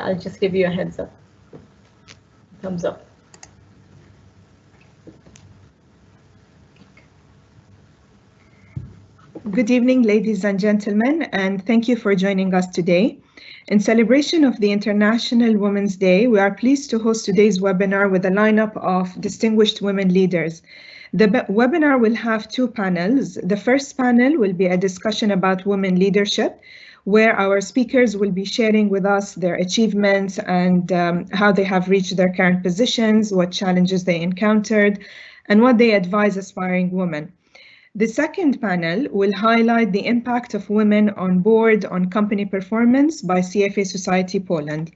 I'll just give you a heads up. Thumbs up. Good evening, ladies and gentlemen, and thank you for joining us today. In celebration of the International Women's Day, we are pleased to host today's webinar with a lineup of distinguished women leaders. The webinar will have two panels. The first panel will be a discussion about women leadership, where our speakers will be sharing with us their achievements and how they have reached their current positions, what challenges they encountered, and what they advise aspiring women. The second panel will highlight the impact of women on board on company performance by CFA Society Poland.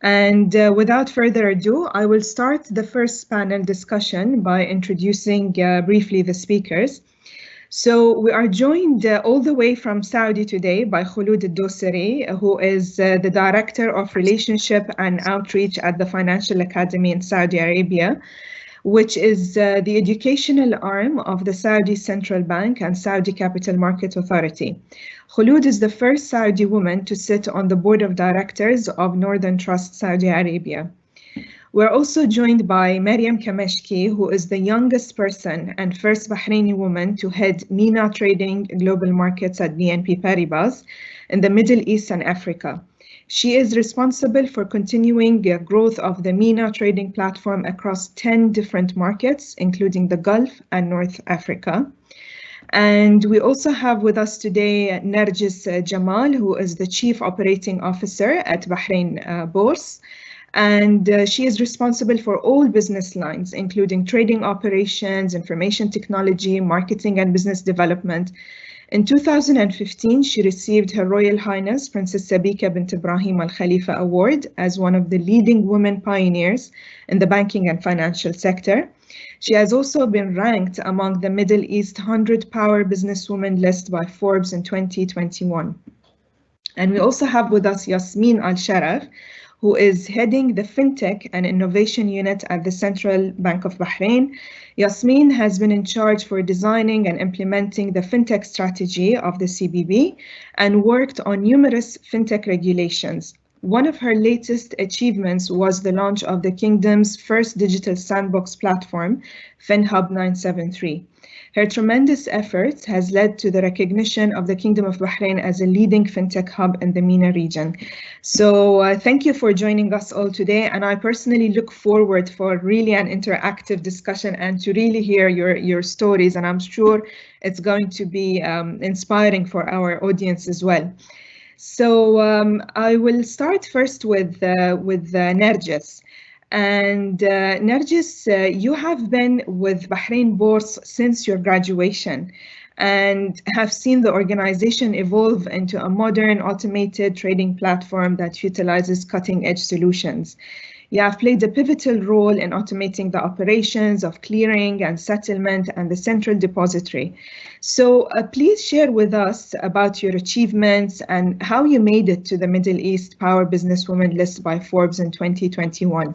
And without further ado, I will start the first panel discussion by introducing briefly the speakers. So we are joined all the way from Saudi today by Kholoud AlDosari, who is the Director of Relationship and Outreach at the Financial Academy in Saudi Arabia, which is the educational arm of the Saudi Central Bank and Saudi Capital Market Authority. Kholoud is the first Saudi woman to sit on the board of directors of Northern Trust Saudi Arabia. We're also joined by Maryam Kameshki, who is the youngest person and first Bahraini woman to head MENA trading global markets at BNP Paribas in the Middle East and Africa. She is responsible for continuing the growth of the MENA trading platform across 10 different markets, including the Gulf and North Africa. And we also have with us today Narjes Jamal, who is the Chief Operating Officer at Bahrain Bourse. And she is responsible for all business lines, including trading operations, information technology, marketing and business development. In 2015, she received Her Royal Highness Princess Sabika bint Ibrahim Al Khalifa Award as one of the leading women pioneers in the banking and financial sector. She has also been ranked among the Middle East 100 Power Businesswomen list by Forbes in 2021. And we also have with us Yasmeen AlSharaf, who is heading the Fintech and Innovation Unit at the Central Bank of Bahrain. Yasmeen has been in charge for designing and implementing the Fintech strategy of the CBB and worked on numerous Fintech regulations. One of her latest achievements was the launch of the Kingdom's first digital sandbox platform, FinHub 973. Her tremendous efforts has led to the recognition of the Kingdom of Bahrain as a leading fintech hub in the MENA region. So thank you for joining us all today, and I personally look forward for really an interactive discussion and to really hear your stories, and I'm sure it's going to be inspiring for our audience as well. So I will start first with Narjes. And Narjes, you have been with Bahrain Bourse since your graduation and have seen the organization evolve into a modern automated trading platform that utilizes cutting-edge solutions. You have played a pivotal role in automating the operations of clearing and settlement and the central depository. So please share with us about your achievements and how you made it to the Middle East Power Businesswoman list by Forbes in 2021.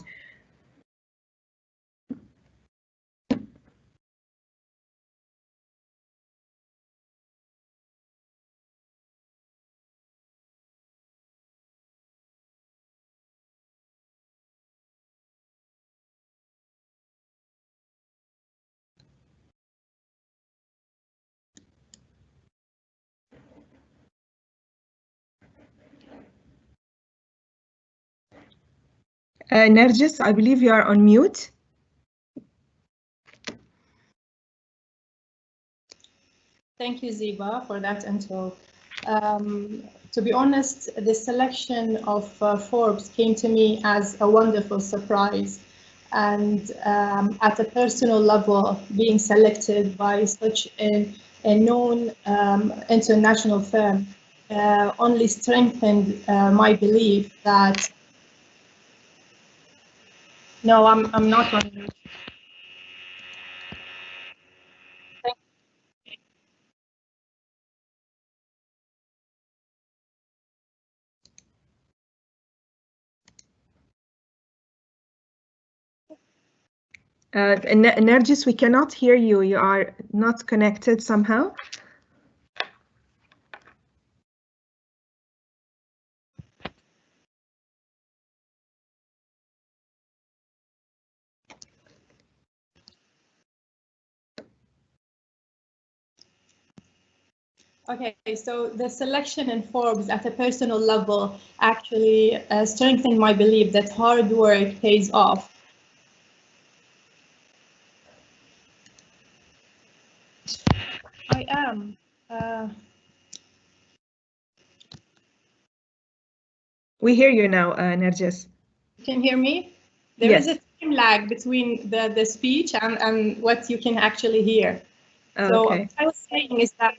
Narjes, I believe you are on mute. Thank you, Zeeba, for that intro. To be honest, the selection of Forbes came to me as a wonderful surprise. And at a personal level, being selected by such a known international firm only strengthened my belief that. No, I'm not on mute. Narjes, we cannot hear you. You are not connected somehow. Okay, so the selection in Forbes at a personal level actually strengthened my belief that hard work pays off. I am. We hear you now, Narjes. You can hear me? There is a time lag between the speech and what you can actually hear. Oh, so okay. what I was saying is that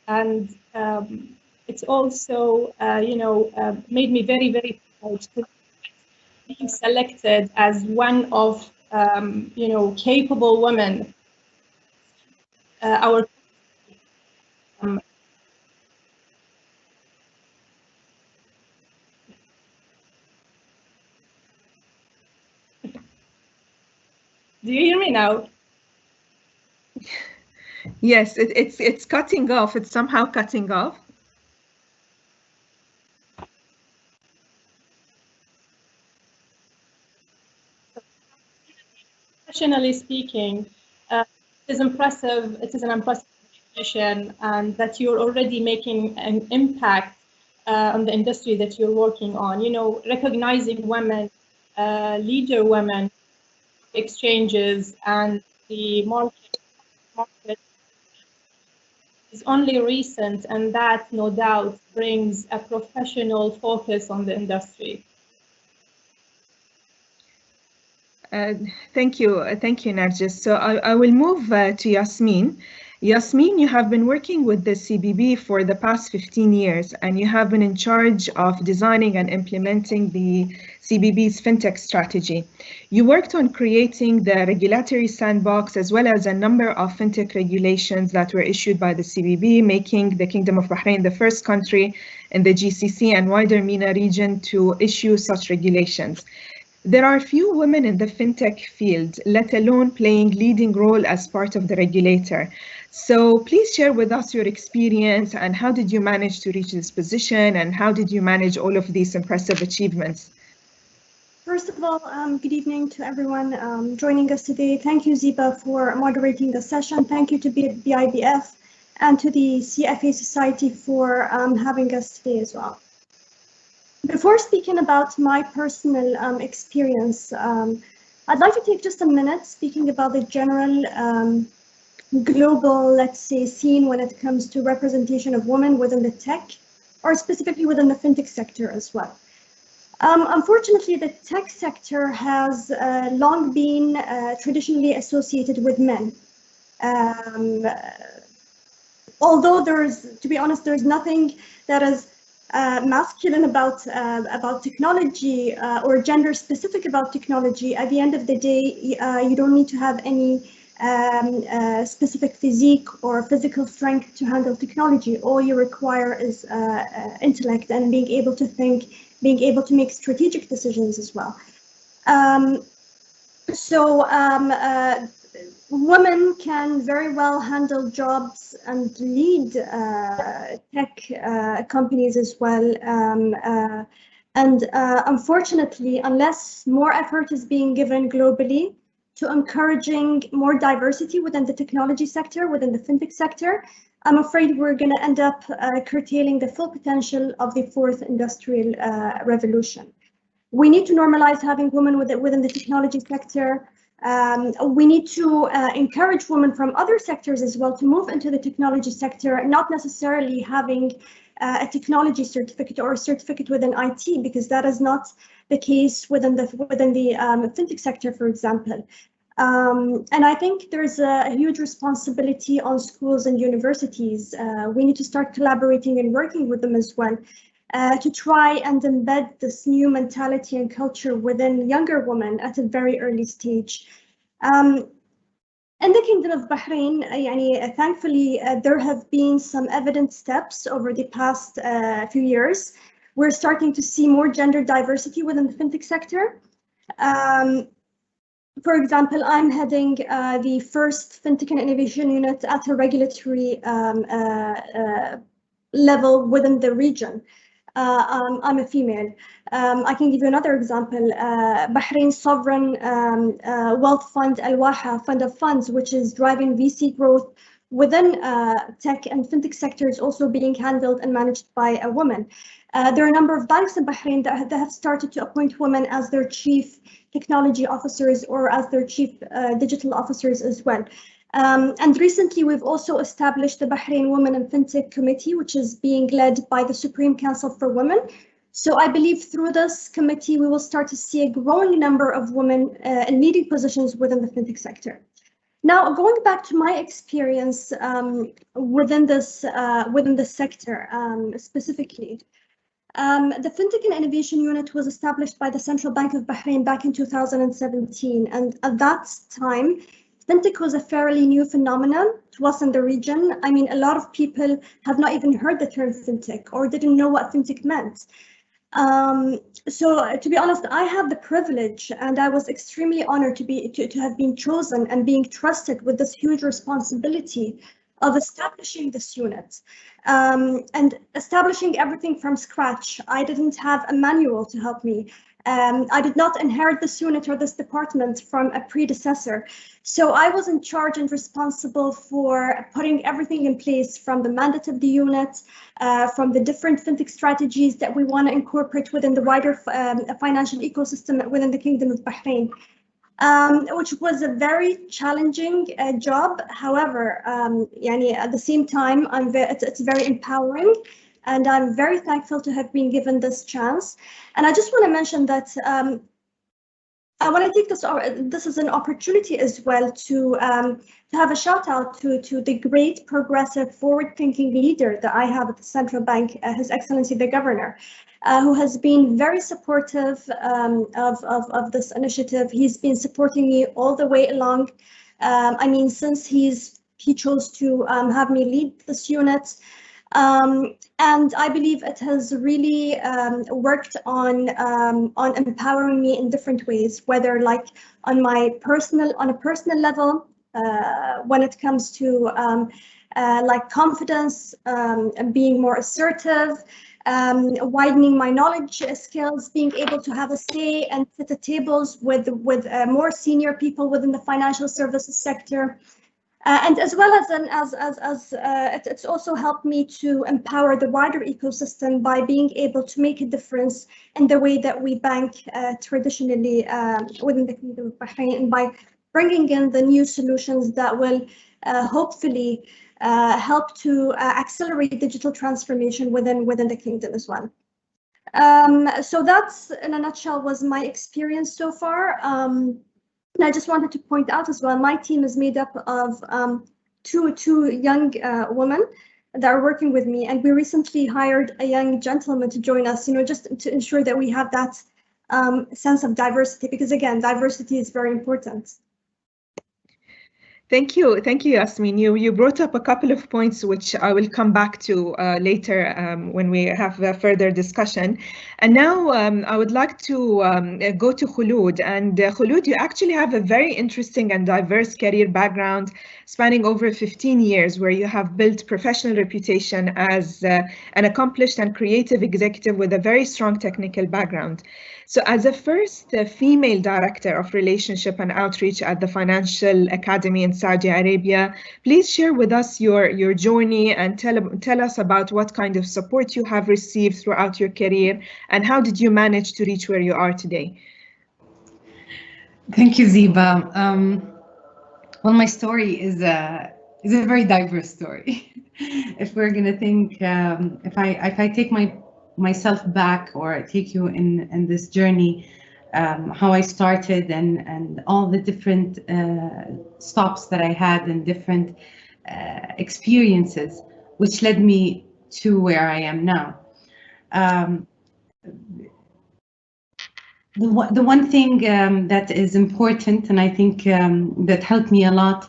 and it's also, made me very, very proud to being selected as one of, capable women. Our Do you hear me now? Yes, it's cutting off. It's somehow cutting off. Professionally speaking, it is impressive. It is an impressive position, and that you're already making an impact on the industry that you're working on. You know, recognizing women, leader women, exchanges, and the market is only recent, and that no doubt brings a professional focus on the industry. Thank you, Narjes. So I will move to Yasmeen. Yasmeen, you have been working with the CBB for the past 15 years, and you have been in charge of designing and implementing the CBB's Fintech strategy. You worked on creating the regulatory sandbox as well as a number of Fintech regulations that were issued by the CBB, making the Kingdom of Bahrain the first country in the GCC and wider MENA region to issue such regulations. There are few women in the fintech field, let alone playing leading role as part of the regulator. So please share with us your experience and how did you manage to reach this position and how did you manage all of these impressive achievements? First of all, good evening to everyone joining us today. Thank you, Zeeba, for moderating the session. Thank you to BIBF and to the CFA Society for having us today as well. Before speaking about my personal experience, I'd like to take just a minute speaking about the general global, let's say, scene when it comes to representation of women within the tech, or specifically within the fintech sector as well. Unfortunately, the tech sector has long been traditionally associated with men. Although to be honest, there's nothing that is masculine about technology or gender specific about technology. At the end of the day, you don't need to have any specific physique or physical strength to handle technology. All you require is intellect and being able to think, being able to make strategic decisions as well. Women can very well handle jobs and lead tech companies as well. Unfortunately, unless more effort is being given globally to encouraging more diversity within the technology sector, within the fintech sector, I'm afraid we're going to end up curtailing the full potential of the fourth industrial revolution. We need to normalize having women within the technology sector. We need to encourage women from other sectors as well to move into the technology sector, not necessarily having a technology certificate or a certificate within IT, because that is not the case within the fintech sector, for example. And I think there's a huge responsibility on schools and universities. We need to start collaborating and working with them as well to try and embed this new mentality and culture within younger women at a very early stage. In the Kingdom of Bahrain, thankfully, there have been some evident steps over the past few years. We're starting to see more gender diversity within the fintech sector. For example, I'm heading the first Fintech and Innovation Unit at a regulatory level within the region. I'm a female. I can give you another example. Bahrain's sovereign wealth fund, Al-Waha Fund of Funds, which is driving VC growth within tech and fintech sector, is also being handled and managed by a woman. There are a number of banks in Bahrain that have started to appoint women as their chief technology officers or as their chief digital officers as well. And recently, we've also established the Bahrain Women in Fintech Committee, which is being led by the Supreme Council for Women. So I believe through this committee, we will start to see a growing number of women in leading positions within the fintech sector. Now, going back to my experience within the sector specifically, the Fintech and Innovation Unit was established by the Central Bank of Bahrain back in 2017, and at that time, Fintech was a fairly new phenomenon to us in the region. I mean, a lot of people have not even heard the term Fintech or didn't know what Fintech meant. So to be honest, I had the privilege and I was extremely honored to have been chosen and being trusted with this huge responsibility of establishing this unit and establishing everything from scratch. I didn't have a manual to help me. I did not inherit this unit or this department from a predecessor. So I was in charge and responsible for putting everything in place, from the mandate of the unit, from the different fintech strategies that we want to incorporate within the wider financial ecosystem within the Kingdom of Bahrain, which was a very challenging job. However, at the same time, it's very empowering. And I'm very thankful to have been given this chance. And I just want to mention that I want to take this as an opportunity as well to have a shout out to the great, progressive, forward-thinking leader that I have at the central bank, His Excellency the Governor, who has been very supportive of this initiative. He's been supporting me all the way along. I mean, since he chose to have me lead this unit. And I believe it has really worked on empowering me in different ways, whether like on a personal level, when it comes to like confidence, and being more assertive, widening my knowledge skills, being able to have a say and sit at tables with more senior people within the financial services sector. And as well as it's also helped me to empower the wider ecosystem by being able to make a difference in the way that we bank traditionally within the Kingdom of Bahrain, and by bringing in the new solutions that will hopefully help to accelerate digital transformation within the kingdom as well. So that's, in a nutshell, was my experience so far. And I just wanted to point out as well, my team is made up of two young women that are working with me, and we recently hired a young gentleman to join us, just to ensure that we have that sense of diversity, because again, diversity is very important. Thank you, Yasmeen. You brought up a couple of points which I will come back to later when we have a further discussion. And now I would like to go to Kholoud. And Kholoud, you actually have a very interesting and diverse career background spanning over 15 years, where you have built professional reputation as an accomplished and creative executive with a very strong technical background. So as a first female director of relationship and outreach at the Financial Academy in Saudi Arabia, please share with us your journey and tell us about what kind of support you have received throughout your career, and how did you manage to reach where you are today? Thank you, Zeeba. Well, my story is a very diverse story. If we're going to think, if I take myself back, or take you in this journey, how I started and all the different stops that I had and different experiences, which led me to where I am now. The one thing that is important, and I think that helped me a lot,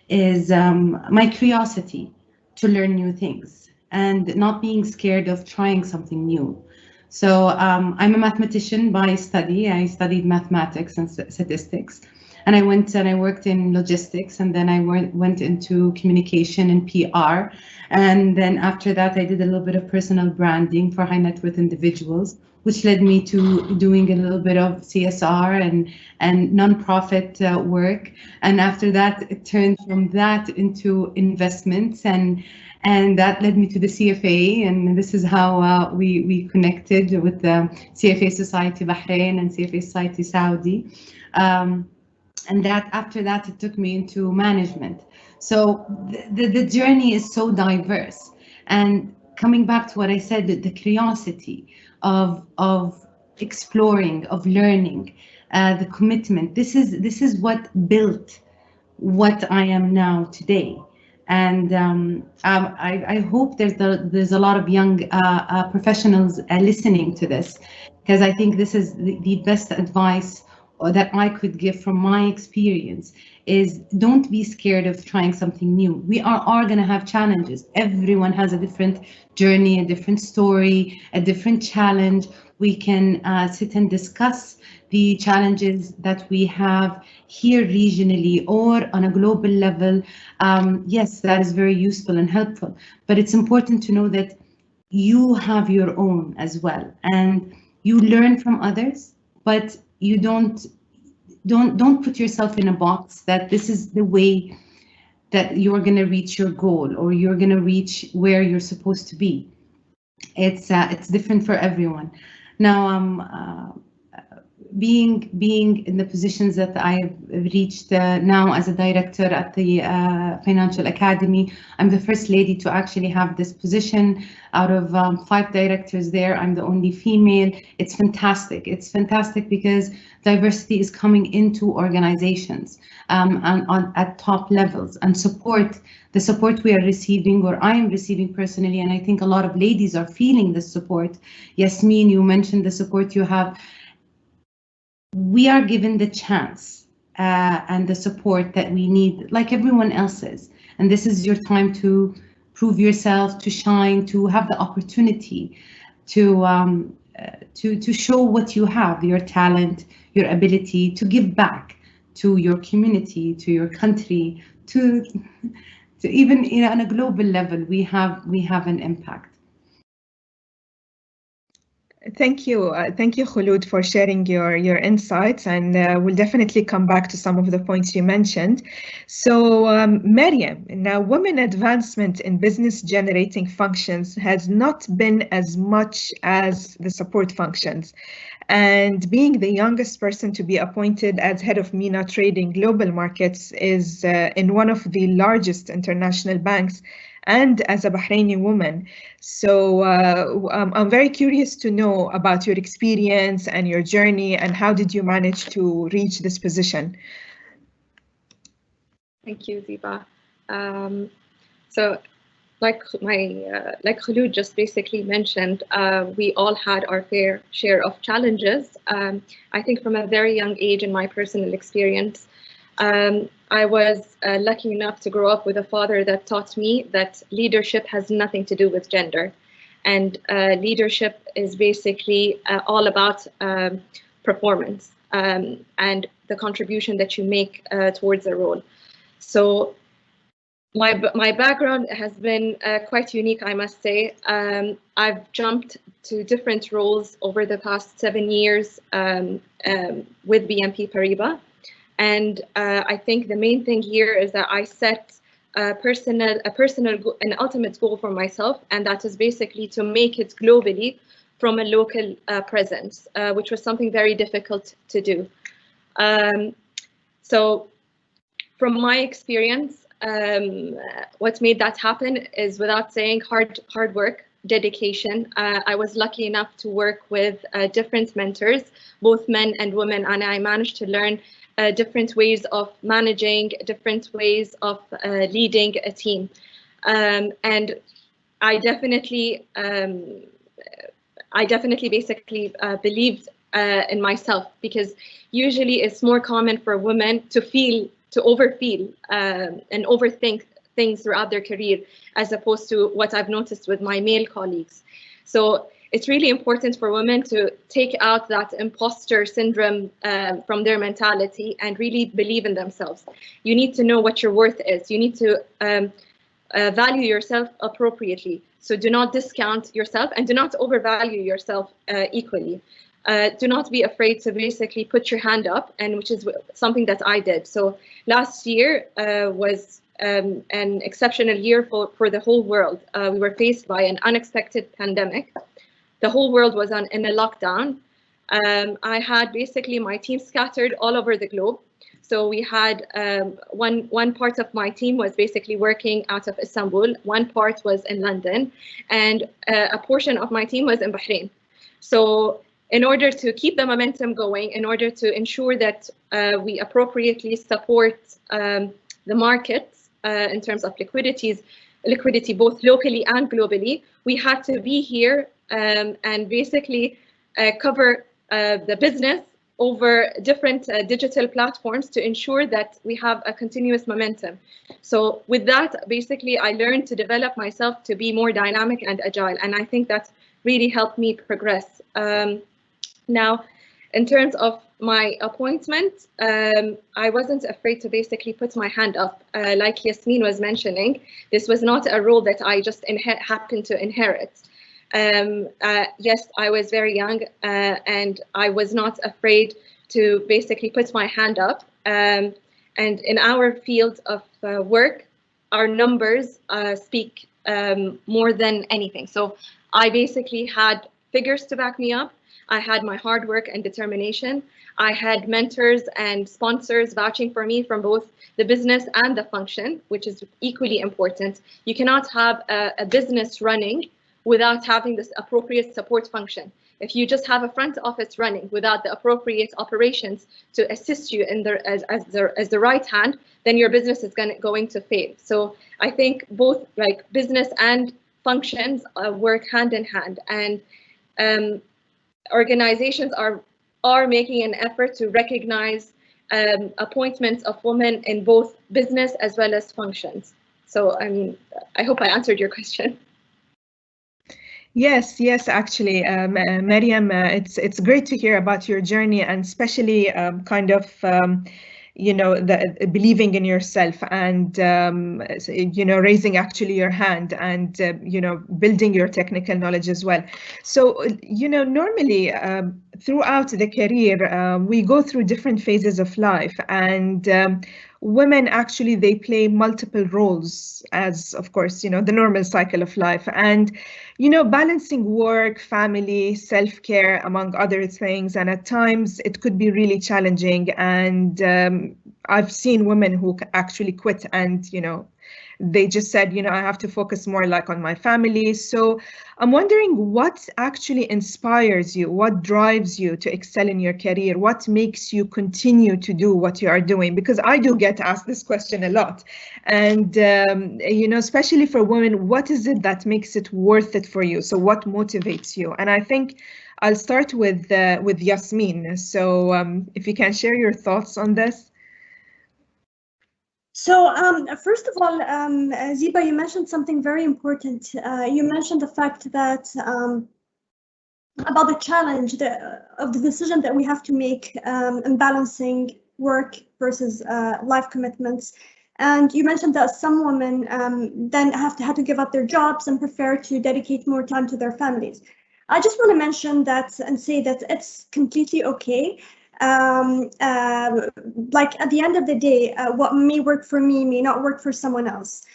is my curiosity to learn new things and not being scared of trying something new. So I'm a mathematician by study. I studied mathematics and statistics. And I went and I worked in logistics, and then I went into communication and PR. And then after that, I did a little bit of personal branding for high net worth individuals, which led me to doing a little bit of CSR and nonprofit work. And after that, it turned from that into investments, and that led me to the CFA, and this is how we connected with the CFA Society Bahrain and CFA Society Saudi. And that after that, it took me into management. So the journey is so diverse. And coming back to what I said, the curiosity of exploring, of learning, the commitment. This is what built what I am now today. And I hope there's a lot of young professionals listening to this, because I think this is the best advice that I could give from my experience is don't be scared of trying something new. We are all going to have challenges. Everyone has a different journey, a different story, a different challenge. We can sit and discuss the challenges that we have here regionally or on a global level. Yes, that is very useful and helpful, but it's important to know that you have your own as well, and you learn from others, but you don't put yourself in a box that this is the way that you're going to reach your goal or you're going to reach where you're supposed to be. It's different for everyone. Now, being in the positions that I've reached now as a director at the Financial Academy, I'm the first lady to actually have this position. Out of 5 directors there, I'm the only female. It's fantastic. It's fantastic because diversity is coming into organizations at top levels, and the support we are receiving, or I am receiving personally, and I think a lot of ladies are feeling the support. Yasmeen, you mentioned the support you have. We are given the chance and the support that we need, like everyone else is. And this is your time to prove yourself, to shine, to have the opportunity to show what you have, your talent, your ability to give back to your community, to your country, to even on a global level, we have an impact. Thank you, Kholoud, for sharing your insights, and we'll definitely come back to some of the points you mentioned. So, Maryam, now women advancement in business generating functions has not been as much as the support functions. And being the youngest person to be appointed as head of MENA Trading Global Markets is in one of the largest international banks, and as a Bahraini woman. So I'm very curious to know about your experience and your journey, and how did you manage to reach this position? Thank you, Zeeba. So like Kholoud just basically mentioned, we all had our fair share of challenges. I think from a very young age, in my personal experience, I was lucky enough to grow up with a father that taught me that leadership has nothing to do with gender. And leadership is basically all about performance and the contribution that you make towards a role. So my background has been quite unique, I must say. I've jumped to different roles over the past 7 years with BNP Paribas. And I think the main thing here is that I set an ultimate goal for myself, and that is basically to make it globally from a local presence, which was something very difficult to do. So from my experience, what made that happen is, without saying, hard work, dedication. I was lucky enough to work with different mentors, both men and women, and I managed to learn different ways of managing, different ways of leading a team. And I definitely basically believed in myself, because usually it's more common for women to overfeel and overthink things throughout their career, as opposed to what I've noticed with my male colleagues. So it's really important for women to take out that imposter syndrome from their mentality and really believe in themselves. You need to know what your worth is. You need to value yourself appropriately. So do not discount yourself and do not overvalue yourself equally. Do not be afraid to basically put your hand up, and which is something that I did. So last year was an exceptional year for the whole world. We were faced by an unexpected pandemic. The whole world was in a lockdown. I had basically my team scattered all over the globe. So we had one part of my team was basically working out of Istanbul, one part was in London, and a portion of my team was in Bahrain. So in order to keep the momentum going, in order to ensure that we appropriately support the markets in terms of liquidity both locally and globally, we had to be here and basically cover the business over different digital platforms to ensure that we have a continuous momentum. So with that, basically, I learned to develop myself to be more dynamic and agile, and I think that really helped me progress. Now, in terms of my appointment, I wasn't afraid to basically put my hand up. Like Yasmeen was mentioning, this was not a role that I just happened to inherit. Yes, I was very young and I was not afraid to basically put my hand up. And in our field of work, our numbers speak more than anything. So I basically had figures to back me up. I had my hard work and determination. I had mentors and sponsors vouching for me from both the business and the function, which is equally important. You cannot have a business running without having this appropriate support function. If you just have a front office running without the appropriate operations to assist you in as the right hand, then your business is going to fail. So I think both like business and functions work hand in hand, and organizations are making an effort to recognize appointments of women in both business as well as functions. So I hope I answered your question. Yes, actually, Maryam, it's great to hear about your journey, and especially kind of the believing in yourself and raising actually your hand and building your technical knowledge as well. So normally throughout the career we go through different phases of life, and women actually they play multiple roles, as of course the normal cycle of life, and balancing work, family, self-care, among other things, and at times it could be really challenging. And I've seen women who actually quit, and they just said, I have to focus more like on my family. So I'm wondering what actually inspires you, what drives you to excel in your career, what makes you continue to do what you are doing? Because I do get asked this question a lot. And, especially for women, what is it that makes it worth it for you? So what motivates you? And I think I'll start with Yasmeen. So if you can share your thoughts on this. So first of all, Zeeba, you mentioned something very important. You mentioned the fact that about the challenge of the decision that we have to make in balancing work versus life commitments. And you mentioned that some women then have to give up their jobs and prefer to dedicate more time to their families. I just want to mention that and say that it's completely okay. Like at the end of the day, what may work for me may not work for someone else.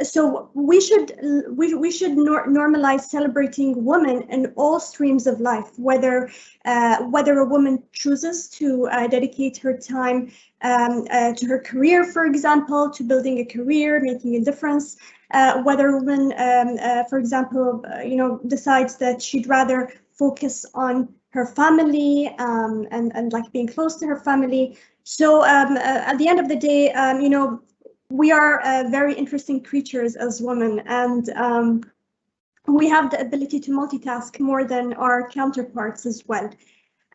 So we should normalize celebrating women in all streams of life, whether a woman chooses to dedicate her time to her career, for example, to building a career, making a difference, whether a woman, for example, decides that she'd rather focus on her family and like being close to her family. So at the end of the day, we are very interesting creatures as women, and we have the ability to multitask more than our counterparts as well.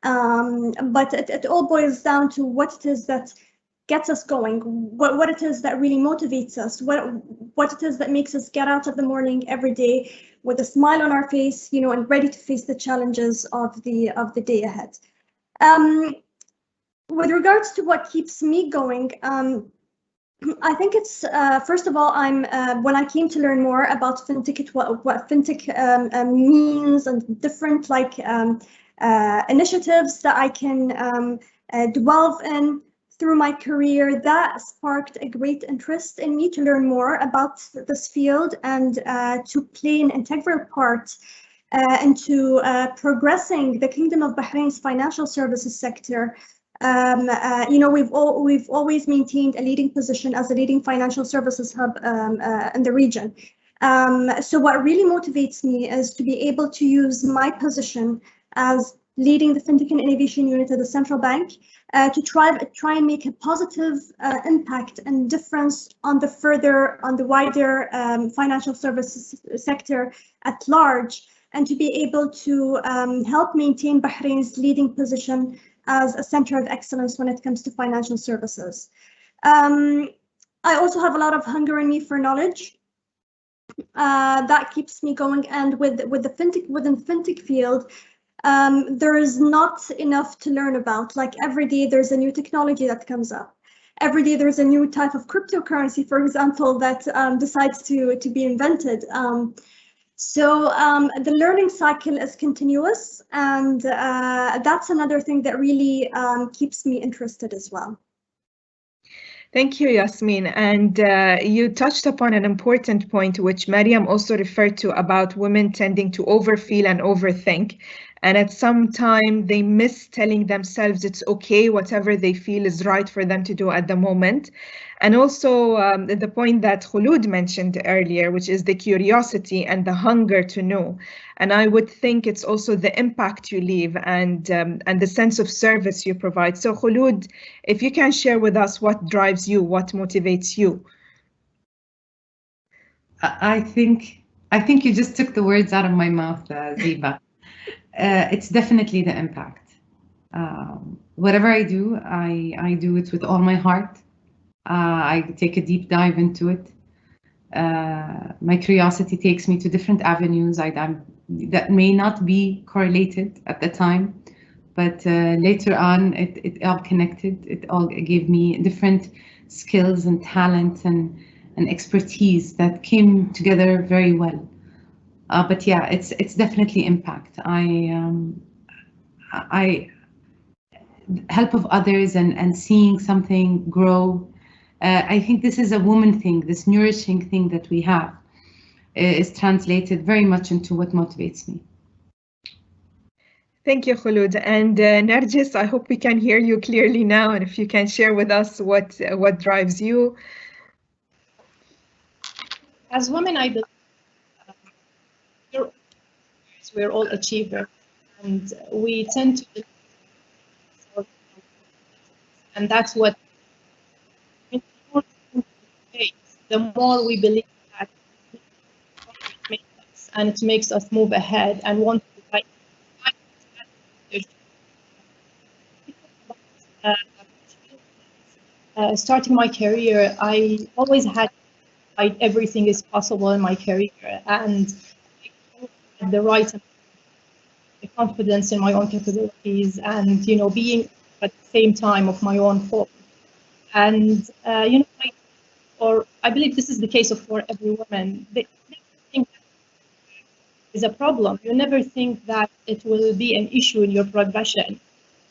But it all boils down to what it is that gets us going, what it is that really motivates us, what it is that makes us get out of the morning every day with a smile on our face, you know, and ready to face the challenges of the day ahead. With regards to what keeps me going, I think it's first of all, when I came to learn more about fintech, what fintech means, and different like initiatives that I can delve in through my career, that sparked a great interest in me to learn more about this field and to play an integral part into progressing the Kingdom of Bahrain's financial services sector. You know, we've always maintained a leading position as a leading financial services hub in the region. So what really motivates me is to be able to use my position as leading the Fintech and Innovation Unit at the Central Bank to try and make a positive impact and difference on the wider financial services sector at large, and to be able to help maintain Bahrain's leading position as a center of excellence when it comes to financial services. I also have a lot of hunger in me for knowledge. That keeps me going, and within the fintech field, there is not enough to learn about. Like every day there's a new technology that comes up. Every day there's a new type of cryptocurrency, for example, that decides to be invented. So the learning cycle is continuous, and that's another thing that really keeps me interested as well. Thank you, Yasmeen. And you touched upon an important point, which Maryam also referred to, about women tending to overfeel and overthink. And at some time, they miss telling themselves it's okay, whatever they feel is right for them to do at the moment. And also the point that Kholoud mentioned earlier, which is the curiosity and the hunger to know. And I would think it's also the impact you leave and the sense of service you provide. So Kholoud, if you can share with us what drives you, what motivates you. I think you just took the words out of my mouth, Zeeba. It's definitely the impact. Whatever I do, I do it with all my heart. I take a deep dive into it. My curiosity takes me to different avenues that may not be correlated at the time, but later on it all connected. It all gave me different skills and talent and expertise that came together very well. But yeah, it's definitely impact. I help of others and seeing something grow. I think this is a woman thing. This nourishing thing that we have is translated very much into what motivates me. Thank you, Kholoud. And Narjes, I hope we can hear you clearly now, and if you can share with us what drives you. As women, I believe we're all achievers, and we tend to, and that's what, the more we believe that, and it makes us move ahead and want to fight. Starting my career, I always had everything is possible in my career, and the right the confidence in my own capabilities, and being at the same time of my own fault. And I believe this is the case for every woman. They never think that is a problem. You never think that it will be an issue in your progression,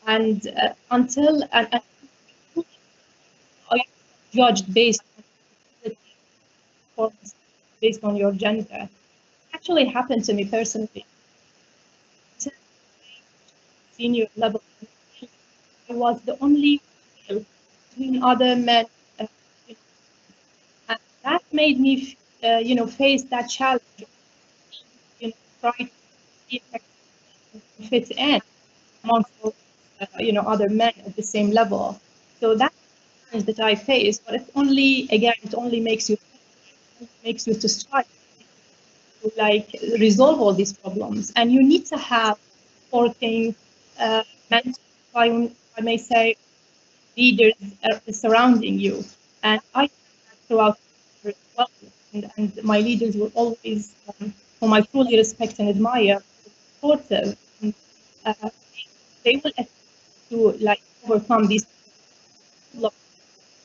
and until I judged based on your gender. Actually happened to me personally. Senior level, I was the only male between other men, and that made me, face that challenge. Try to fit in amongst, other men at the same level. So that's the challenge that I faced. But it only makes you to strive to resolve all these problems, and you need to have supporting mentor, I may say, leaders surrounding you. And I throughout as well, and my leaders were always, whom I truly respect and admire, supportive. And, they will attempt to like overcome these problems,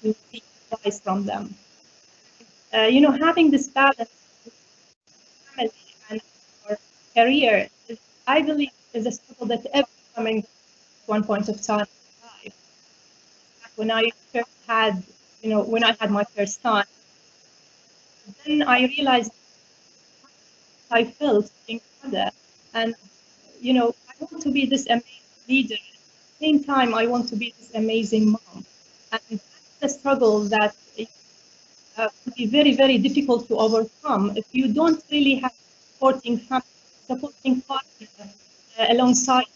to seek advice from them. You know, having this balance with family and our career, I believe, is a struggle that every woman at one point of time in life. When I first had, you know, when I had my first son, then I realized I felt being a mother, and you know, I want to be this amazing leader. At the same time, I want to be this amazing mom, and that's a struggle that would be very, very difficult to overcome if you don't really have supporting family, supporting partner alongside.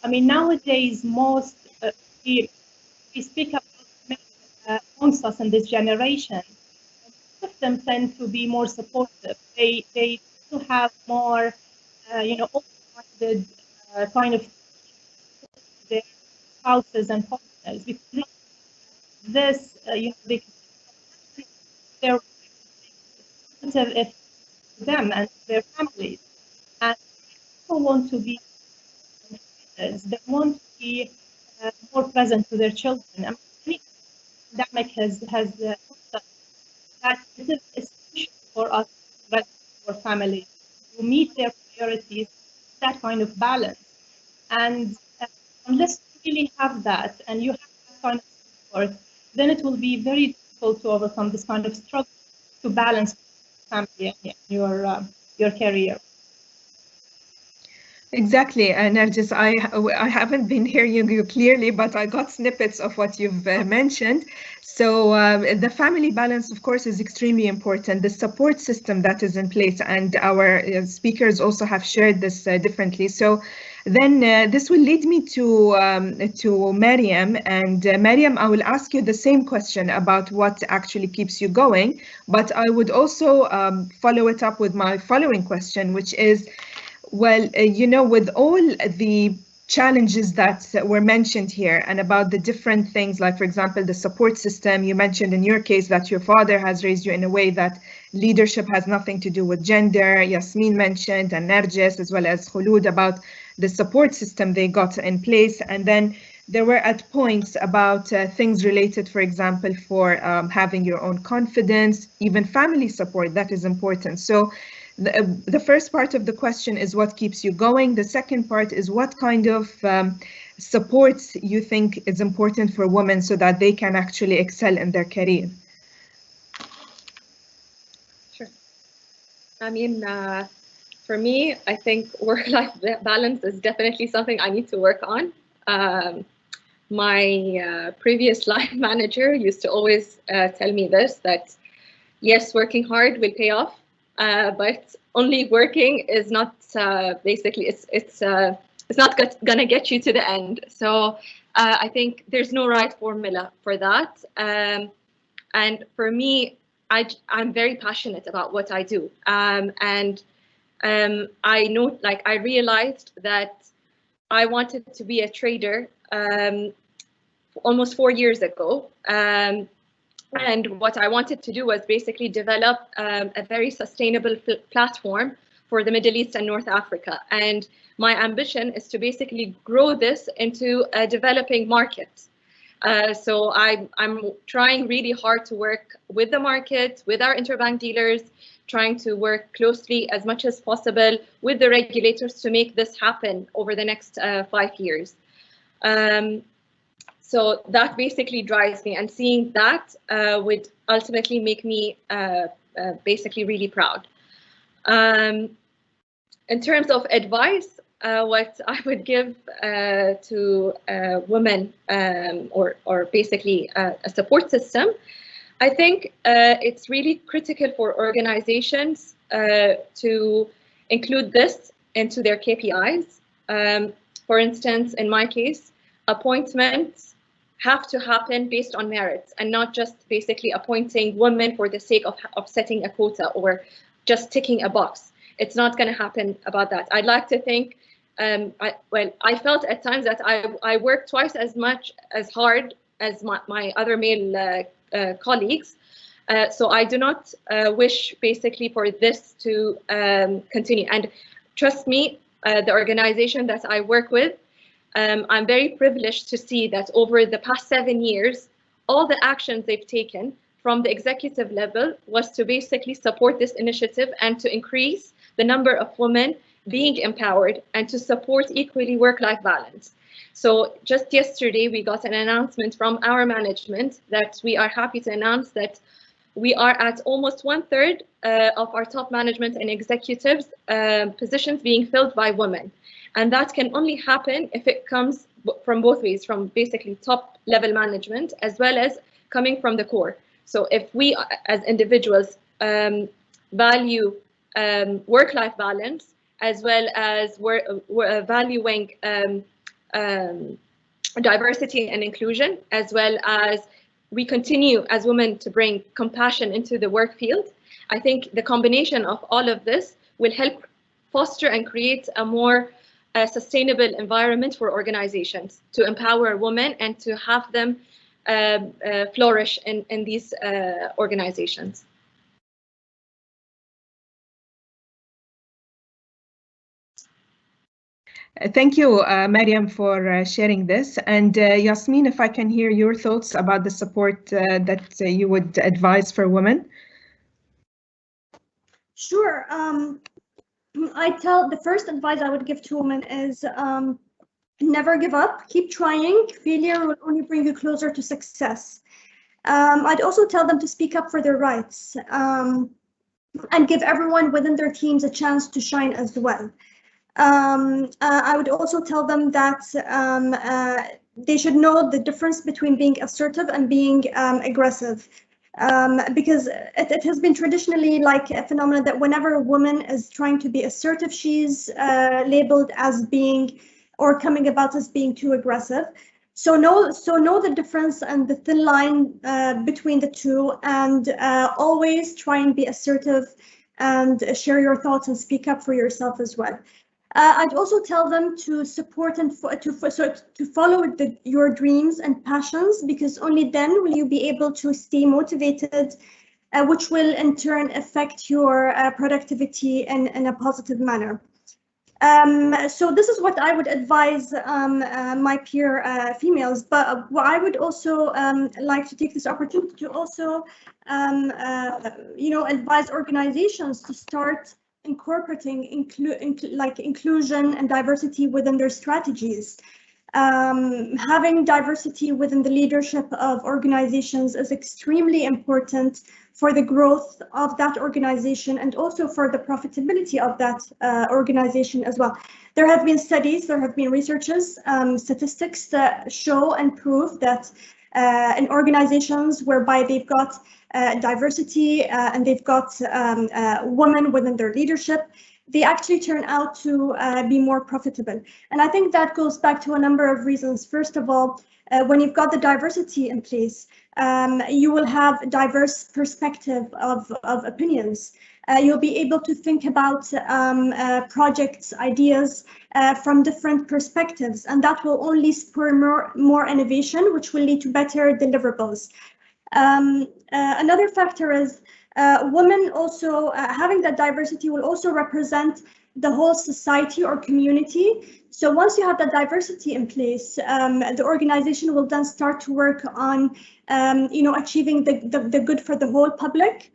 I mean, nowadays, most we speak about men amongst us in this generation. Most of them tend to be more supportive. They to have more, you know, open-minded kind of their spouses and partners, because this, you know, they they're positive effect to them and their families, and people want to be leaders. They want to be more present to their children. I mean, the pandemic has that it is essential for us to our family to meet their priorities, that kind of balance. And unless you really have that and you have that kind of support, then it will be very difficult to overcome this kind of struggle to balance family and your career. Exactly, Narjes, I haven't been hearing you clearly, but I got snippets of what you've mentioned. So the family balance, of course, is extremely important. The support system that is in place, and our speakers also have shared this differently. So then this will lead me to Maryam. And Maryam, I will ask you the same question about what actually keeps you going, but I would also follow it up with my following question, which is, well, you know, with all the challenges that were mentioned here and about the different things, like, for example, the support system, you mentioned in your case that your father has raised you in a way that leadership has nothing to do with gender. Yasmeen mentioned, and Narjes, as well as Kholoud, about the support system they got in place. And then there were at points about things related, for example, for having your own confidence, even family support, that is important. So the first part of the question is what keeps you going. The second part is what kind of support you think is important for women so that they can actually excel in their career. Sure. I mean, for me, I think work-life balance is definitely something I need to work on. My previous line manager used to always tell me this, that yes, working hard will pay off. But only working is not basically it's not gonna get you to the end. So I think there's no right formula for that. And for me, I'm very passionate about what I do. And I know, like, I realized that I wanted to be a trader almost 4 years ago. And what I wanted to do was basically develop a very sustainable platform for the Middle East and North Africa. And my ambition is to basically grow this into a developing market. So I'm trying really hard to work with the market, with our interbank dealers, trying to work closely as much as possible with the regulators to make this happen over the next 5 years. So that basically drives me, and seeing that would ultimately make me basically really proud. In terms of advice, what I would give to women, or basically a support system, I think it's really critical for organizations to include this into their KPIs. For instance, in my case, appointments have to happen based on merits and not just basically appointing women for the sake of setting a quota or just ticking a box. It's not going to happen about that. I'd like to think, I felt at times that I worked twice as much as hard as my other male colleagues. So I do not wish basically for this to continue. And trust me, the organization that I work with, I'm very privileged to see that over the past 7 years, all the actions they've taken from the executive level was to basically support this initiative and to increase the number of women being empowered and to support equally work-life balance. So just yesterday, we got an announcement from our management that we are happy to announce that we are at almost 1/3 of our top management and executives positions being filled by women. And that can only happen if it comes from both ways, from basically top level management as well as coming from the core. So if we as individuals value work-life balance as well as valuing diversity and inclusion, as well as we continue as women to bring compassion into the work field, I think the combination of all of this will help foster and create a more sustainable environment for organizations to empower women and to have them flourish in these organizations. Thank you, Maryam, for sharing this. And Yasmeen, if I can hear your thoughts about the support that you would advise for women. Sure. The first advice I would give to women is never give up, keep trying. Failure will only bring you closer to success. I'd also tell them to speak up for their rights and give everyone within their teams a chance to shine as well. I would also tell them that they should know the difference between being assertive and being aggressive. Because it has been traditionally like a phenomenon that whenever a woman is trying to be assertive, she's labeled as being or coming about as being too aggressive. So know the difference and the thin line between the two, and always try and be assertive and share your thoughts and speak up for yourself as well. I'd also tell them to support and to follow your dreams and passions, because only then will you be able to stay motivated, which will in turn affect your productivity in a positive manner. So this is what I would advise my peer females, but what I would also like to take this opportunity to also advise organizations to start incorporating inclusion and diversity within their strategies. Having diversity within the leadership of organizations is extremely important for the growth of that organization and also for the profitability of that organization as well. There have been studies, there have been researches, statistics that show and prove that in organizations whereby they've got diversity and they've got women within their leadership, they actually turn out to be more profitable. And I think that goes back to a number of reasons. First of all, when you've got the diversity in place, you will have a diverse perspective of opinions. You'll be able to think about projects, ideas from different perspectives, and that will only spur more innovation, which will lead to better deliverables. Another factor is women also having that diversity will also represent the whole society or community. So once you have that diversity in place, the organization will then start to work on, achieving the good for the whole public,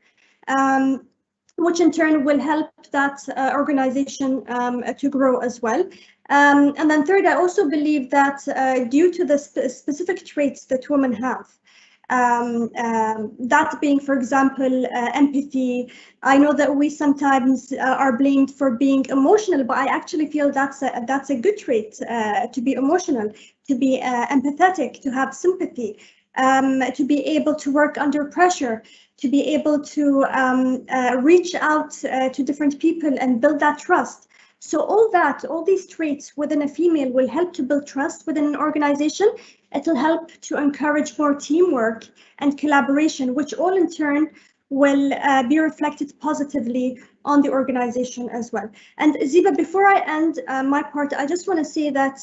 which in turn will help that organization to grow as well. And then third, I also believe that due to the specific traits that women have, that being, for example, empathy. I know that we sometimes are blamed for being emotional, but I actually feel that's a good trait, to be emotional, to be empathetic, to have sympathy, to be able to work under pressure, to be able to reach out to different people and build that trust. So all these traits within a female will help to build trust within an organization. It will help to encourage more teamwork and collaboration, which all in turn will be reflected positively on the organization as well. And Zeeba, before I end my part, I just want to say that,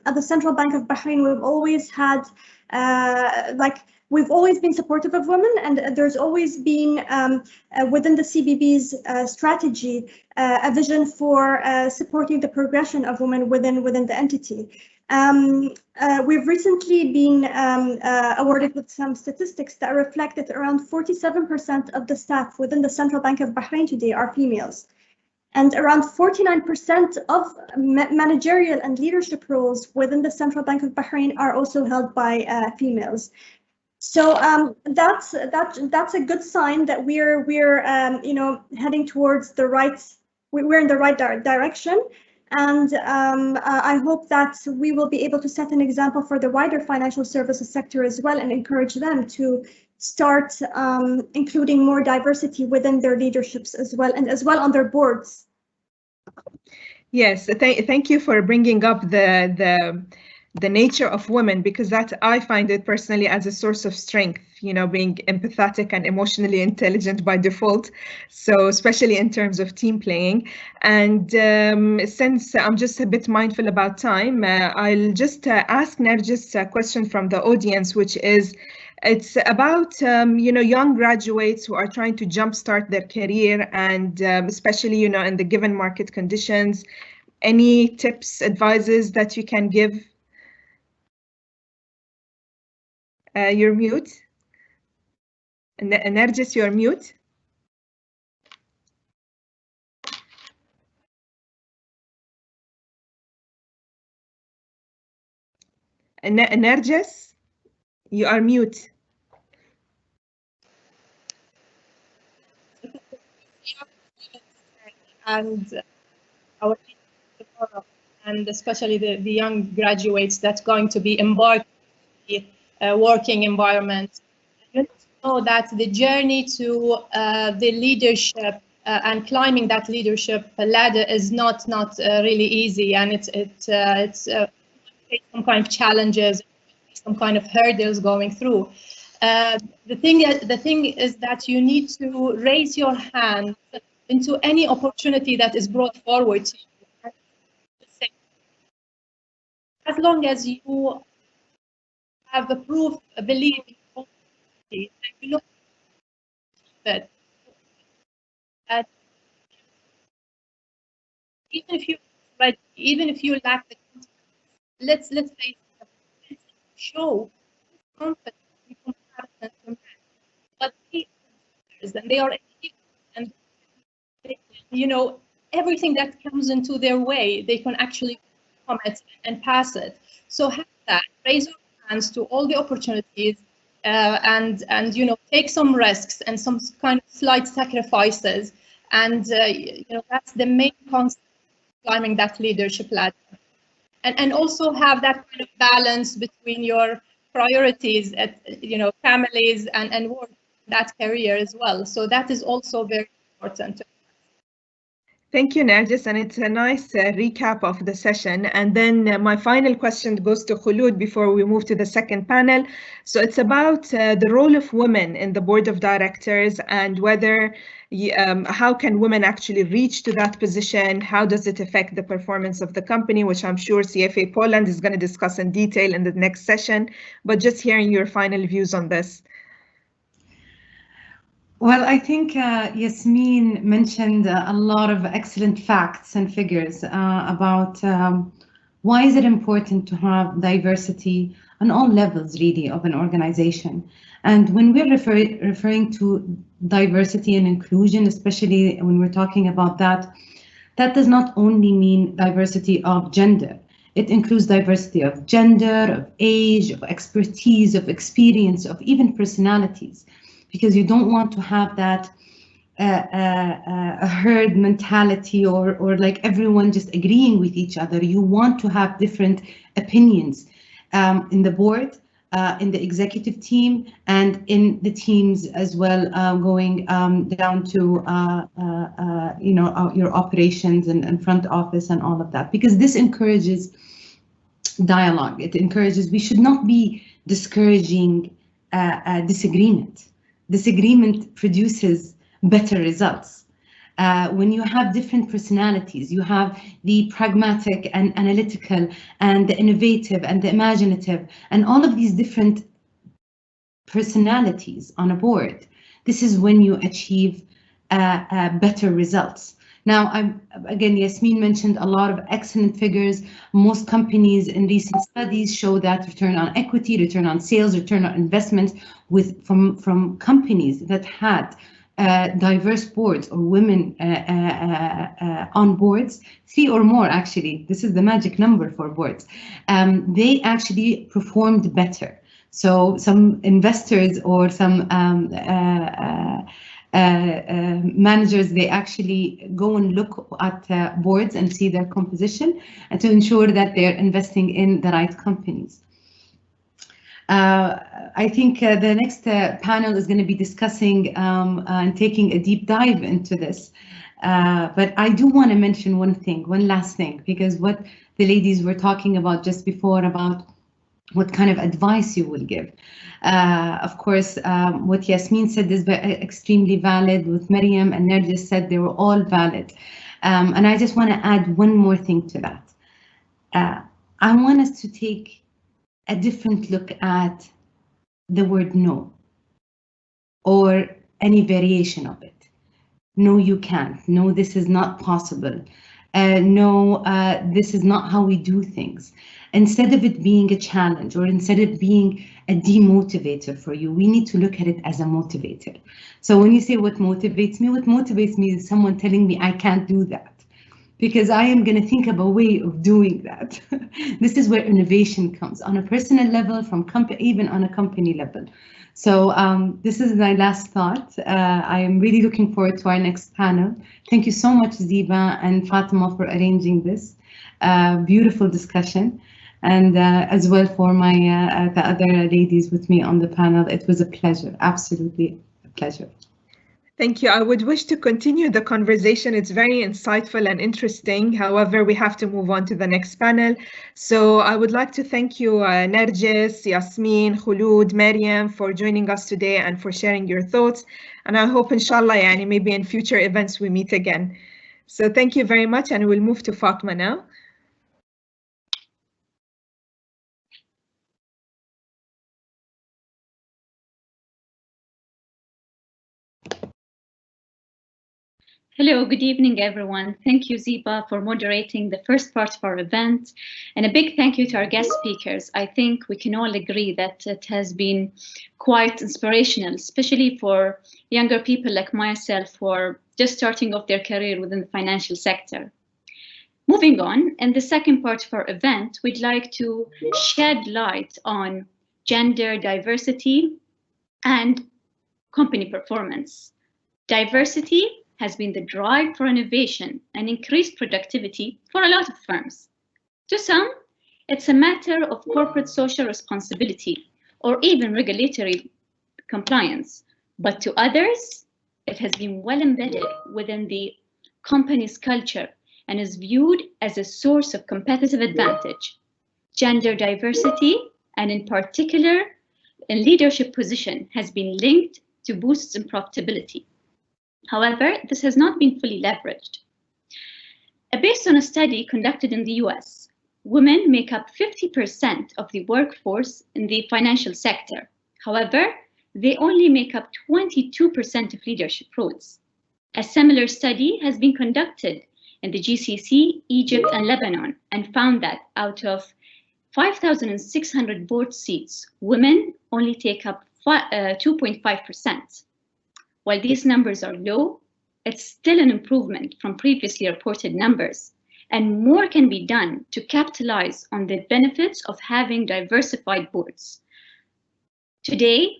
at the Central Bank of Bahrain, we've always had, we've always been supportive of women, and there's always been, within the CBB's strategy, a vision for supporting the progression of women within the entity. We've recently been awarded with some statistics that reflect that around 47% of the staff within the Central Bank of Bahrain today are females. And around 49% of managerial and leadership roles within the Central Bank of Bahrain are also held by females. So that's a good sign that we're heading towards the right. We're in the right direction. And I hope that we will be able to set an example for the wider financial services sector as well, and encourage them to start including more diversity within their leaderships as well, and as well on their boards. Yes, thank you for bringing up the nature of women, because that I find it personally as a source of strength, being empathetic and emotionally intelligent by default. So especially in terms of team playing. And since I'm just a bit mindful about time, I'll just ask Narjes a question from the audience, which is, it's about young graduates who are trying to jumpstart their career, and especially in the given market conditions. Any tips, advices that you can give? You're mute. Narjes, you're mute. Narjes, you are mute. And our and especially the young graduates that's going to be embarked in the working environment. You know that the journey to the leadership and climbing that leadership ladder is not really easy, and it's some kind of challenges, some kind of hurdles going through. The thing is that you need to raise your hand into any opportunity that is brought forward to you. As long as you have the proof, belief in opportunity, and you know that even if you lack the confidence, let's say show confidence in comparison to men, but they are and everything that comes into their way, they can actually come it and pass it. So have that, raise your hands to all the opportunities, and take some risks and some kind of slight sacrifices, and that's the main concept of climbing that leadership ladder. And also have that kind of balance between your priorities at families and work, that career as well. So that is also very important. Thank you, Narjes, and it's a nice recap of the session. And then my final question goes to Kholoud before we move to the second panel. So it's about the role of women in the board of directors, and whether how can women actually reach to that position? How does it affect the performance of the company, which I'm sure CFA Poland is going to discuss in detail in the next session. But just hearing your final views on this. Well, I think Yasmeen mentioned a lot of excellent facts and figures about why is it important to have diversity on all levels, really, of an organization. And when we're referring to diversity and inclusion, especially when we're talking about that, that does not only mean diversity of gender. It includes diversity of gender, of age, of expertise, of experience, of even personalities. Because you don't want to have that a herd mentality or like everyone just agreeing with each other. You want to have different opinions in the board, in the executive team, and in the teams as well, going down to your operations and front office and all of that. Because this encourages dialogue. It encourages. We should not be discouraging disagreement. Disagreement produces better results. when you have different personalities, you have the pragmatic and analytical and the innovative and the imaginative and all of these different personalities on a board, this is when you achieve better results. Now, again, Yasmeen mentioned a lot of excellent figures. Most companies in recent studies show that return on equity, return on sales, return on investment from companies that had diverse boards or women on boards, 3 or more actually, this is the magic number for boards, they actually performed better. So some investors or some managers, they actually go and look at boards and see their composition and to ensure that they're investing in the right companies. I think the next panel is going to be discussing and taking a deep dive into this. But I do want to mention one last thing, because what the ladies were talking about just before about what kind of advice you will give. Of course, what Yasmeen said is extremely valid. What Maryam and Narjes said, they were all valid. And I just want to add one more thing to that. I want us to take a different look at the word no, or any variation of it. No, you can't. No, this is not possible. No, this is not how we do things. Instead of it being a challenge or instead of being a demotivator for you, we need to look at it as a motivator. So when you say what motivates me is someone telling me I can't do that, because I am going to think of a way of doing that. This is where innovation comes on a personal level, from even on a company level. So this is my last thought. I am really looking forward to our next panel. Thank you so much, Zeeba and Fatima, for arranging this beautiful discussion, and as well for my the other ladies with me on the panel. It was a pleasure, absolutely a pleasure. Thank you. I would wish to continue the conversation. It's very insightful and interesting. However, we have to move on to the next panel. So I would like to thank you, Narjes, Yasmeen, Kholoud, Maryam, for joining us today and for sharing your thoughts. And I hope, inshallah, maybe in future events we meet again. So thank you very much, and we'll move to Fatima now. Hello, good evening, everyone. Thank you, Zeeba, for moderating the first part of our event. And a big thank you to our guest speakers. I think we can all agree that it has been quite inspirational, especially for younger people like myself who are just starting off their career within the financial sector. Moving on, in the second part of our event, we'd like to shed light on gender diversity and company performance. Diversity has been the drive for innovation and increased productivity for a lot of firms. To some, it's a matter of corporate social responsibility or even regulatory compliance. But to others, it has been well embedded within the company's culture and is viewed as a source of competitive advantage. Gender diversity, and in particular, in leadership position, has been linked to boosts in profitability. However, this has not been fully leveraged. Based on a study conducted in the US, women make up 50% of the workforce in the financial sector. However, they only make up 22% of leadership roles. A similar study has been conducted in the GCC, Egypt, and Lebanon, and found that out of 5,600 board seats, women only take up 2.5%. While these numbers are low, it's still an improvement from previously reported numbers, and more can be done to capitalize on the benefits of having diversified boards. Today,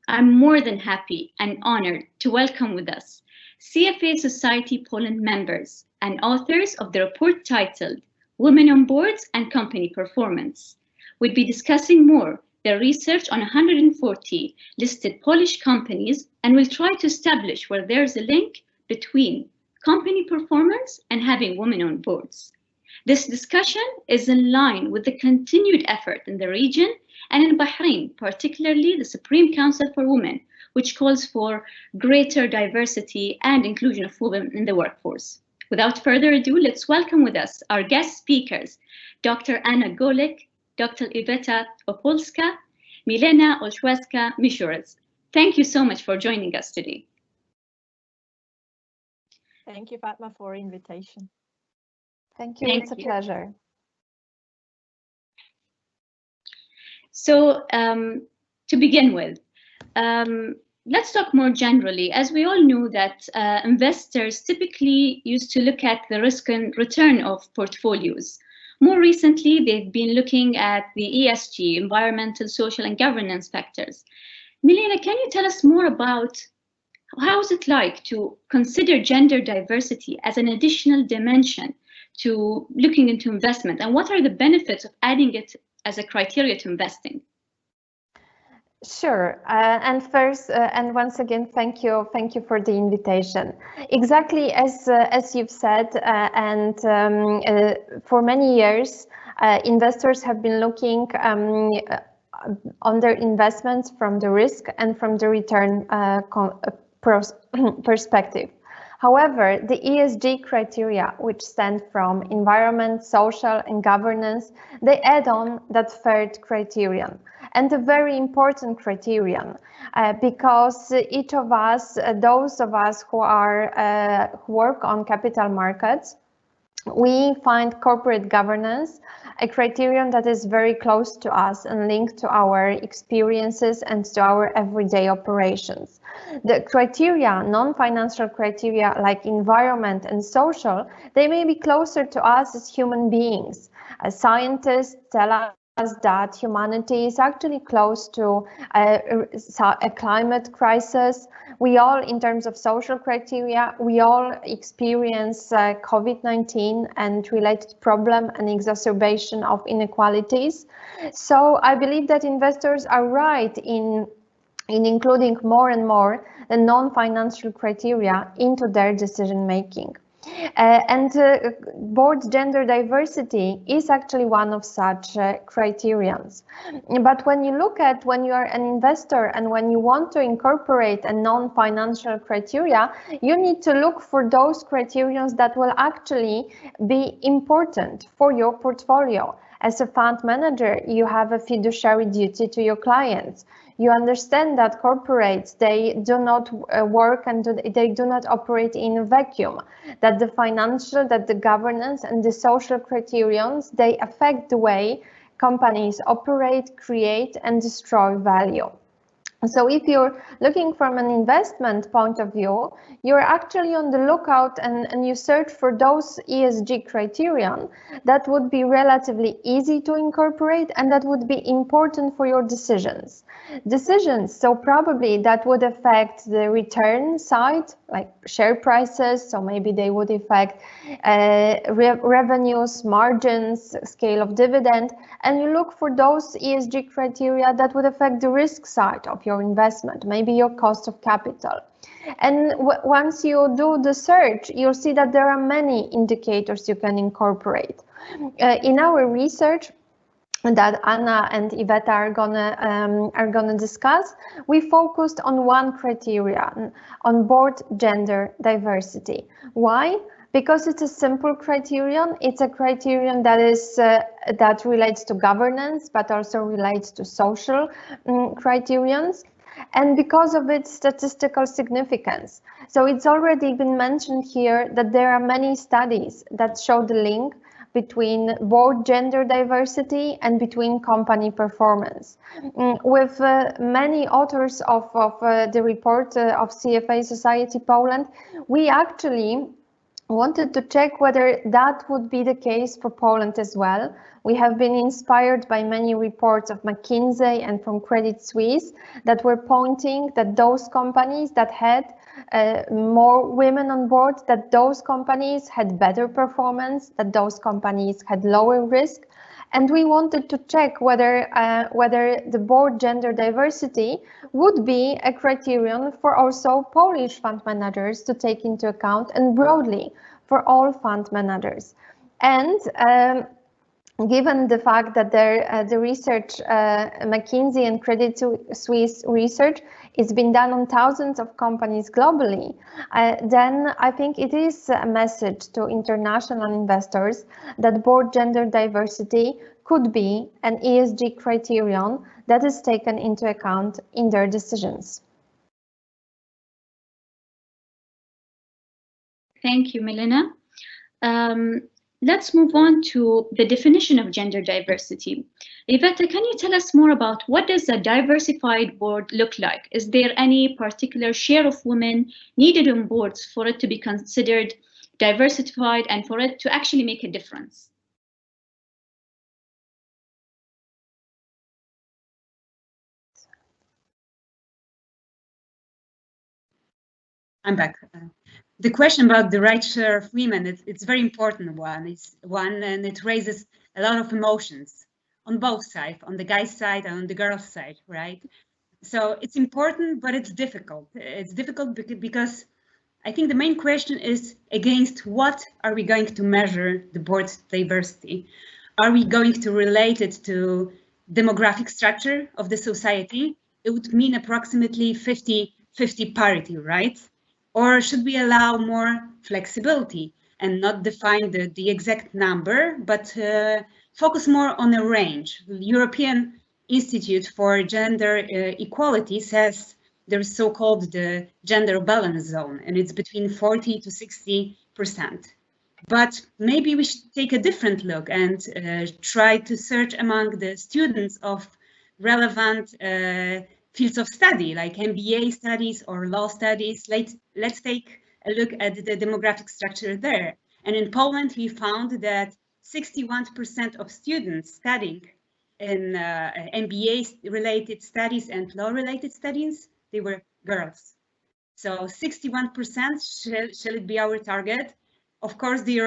I'm more than happy and honored to welcome with us CFA Society Poland members and authors of the report titled Women on Boards and Company Performance. We'll be discussing more their research on 140 listed Polish companies, and will try to establish where there's a link between company performance and having women on boards. This discussion is in line with the continued effort in the region and in Bahrain, particularly the Supreme Council for Women, which calls for greater diversity and inclusion of women in the workforce. Without further ado, let's welcome with us our guest speakers, Dr. Anna Golik, Dr. Iveta Opolska, Milena Olszewska-Miszuris. Thank you so much for joining us today. Thank you, Fatma, for invitation. Thank you. It's a pleasure. So to begin with, let's talk more generally. As we all know that investors typically used to look at the risk and return of portfolios. More recently, they've been looking at the ESG, environmental, social, and governance factors. Milena, can you tell us more about how is it like to consider gender diversity as an additional dimension to looking into investment, and what are the benefits of adding it as a criteria to investing? Sure, and first, and once again, thank you for the invitation. Exactly as you've said, and for many years, investors have been looking on their investments from the risk and from the return perspective. However, the ESG criteria, which stand from environment, social, and governance, they add on that third criterion, and a very important criterion, because each of us, those of us who work on capital markets, we find corporate governance a criterion that is very close to us and linked to our experiences and to our everyday operations. The criteria, non-financial criteria like environment and social, they may be closer to us as human beings. As scientists tell us that humanity is actually close to a climate crisis. We all, in terms of social criteria, we all experience COVID-19 and related problem and exacerbation of inequalities. So I believe that investors are right in including more and more the non-financial criteria into their decision making. Board gender diversity is actually one of such criterions. But when you are an investor and when you want to incorporate a non-financial criteria, you need to look for those criterions that will actually be important for your portfolio. As a fund manager, you have a fiduciary duty to your clients. You understand that corporates, they do not work and they do not operate in a vacuum, that the financial, that the governance and the social criterions, they affect the way companies operate, create and destroy value. So if you're looking from an investment point of view, you're actually on the lookout and you search for those ESG criterion that would be relatively easy to incorporate and that would be important for your decisions. So probably that would affect the return side, like share prices, so maybe they would affect revenues, margins, scale of dividend, and you look for those ESG criteria that would affect the risk side of your investment, maybe your cost of capital. And once you do the search, you'll see that there are many indicators you can incorporate. In our research that Anna and Iveta are gonna discuss, we focused on one criterion, on board gender diversity. Why? Because it's a simple criterion. It's a criterion that is that relates to governance, but also relates to social criterions, and because of its statistical significance. So it's already been mentioned here that there are many studies that show the link between board gender diversity and between company performance. With many authors of the report of CFA Society Poland, we actually wanted to check whether that would be the case for Poland as well. We have been inspired by many reports of McKinsey and from Credit Suisse that were pointing that those companies that had more women on board, that those companies had better performance, that those companies had lower risk. And we wanted to check whether the board gender diversity would be a criterion for also Polish fund managers to take into account, and broadly for all fund managers. And given the fact that the research, McKinsey and Credit Suisse research, it's been done on thousands of companies globally, then I think it is a message to international investors that board gender diversity could be an ESG criterion that is taken into account in their decisions. Thank you, Milena. Let's move on to the definition of gender diversity. Iveta, can you tell us more about what does a diversified board look like? Is there any particular share of women needed on boards for it to be considered diversified and for it to actually make a difference? I'm back. The question about the right share of women, it's a very important one. It's one, and it raises a lot of emotions on both sides, on the guy's side and on the girl's side, right? So it's important, but it's difficult. It's difficult because I think the main question is against what are we going to measure the board's diversity? Are we going to relate it to demographic structure of the society? It would mean approximately 50-50 parity, right? Or should we allow more flexibility and not define the exact number, but focus more on a range? The European Institute for Gender Equality says there's so-called the gender balance zone, and it's between 40 to 60%. But maybe we should take a different look and try to search among the students of relevant fields of study, like MBA studies or law studies. Let's take a look at the demographic structure there. And in Poland, we found that 61% of students studying in MBA-related studies and law-related studies, they were girls. So 61% shall it be our target? Of course, the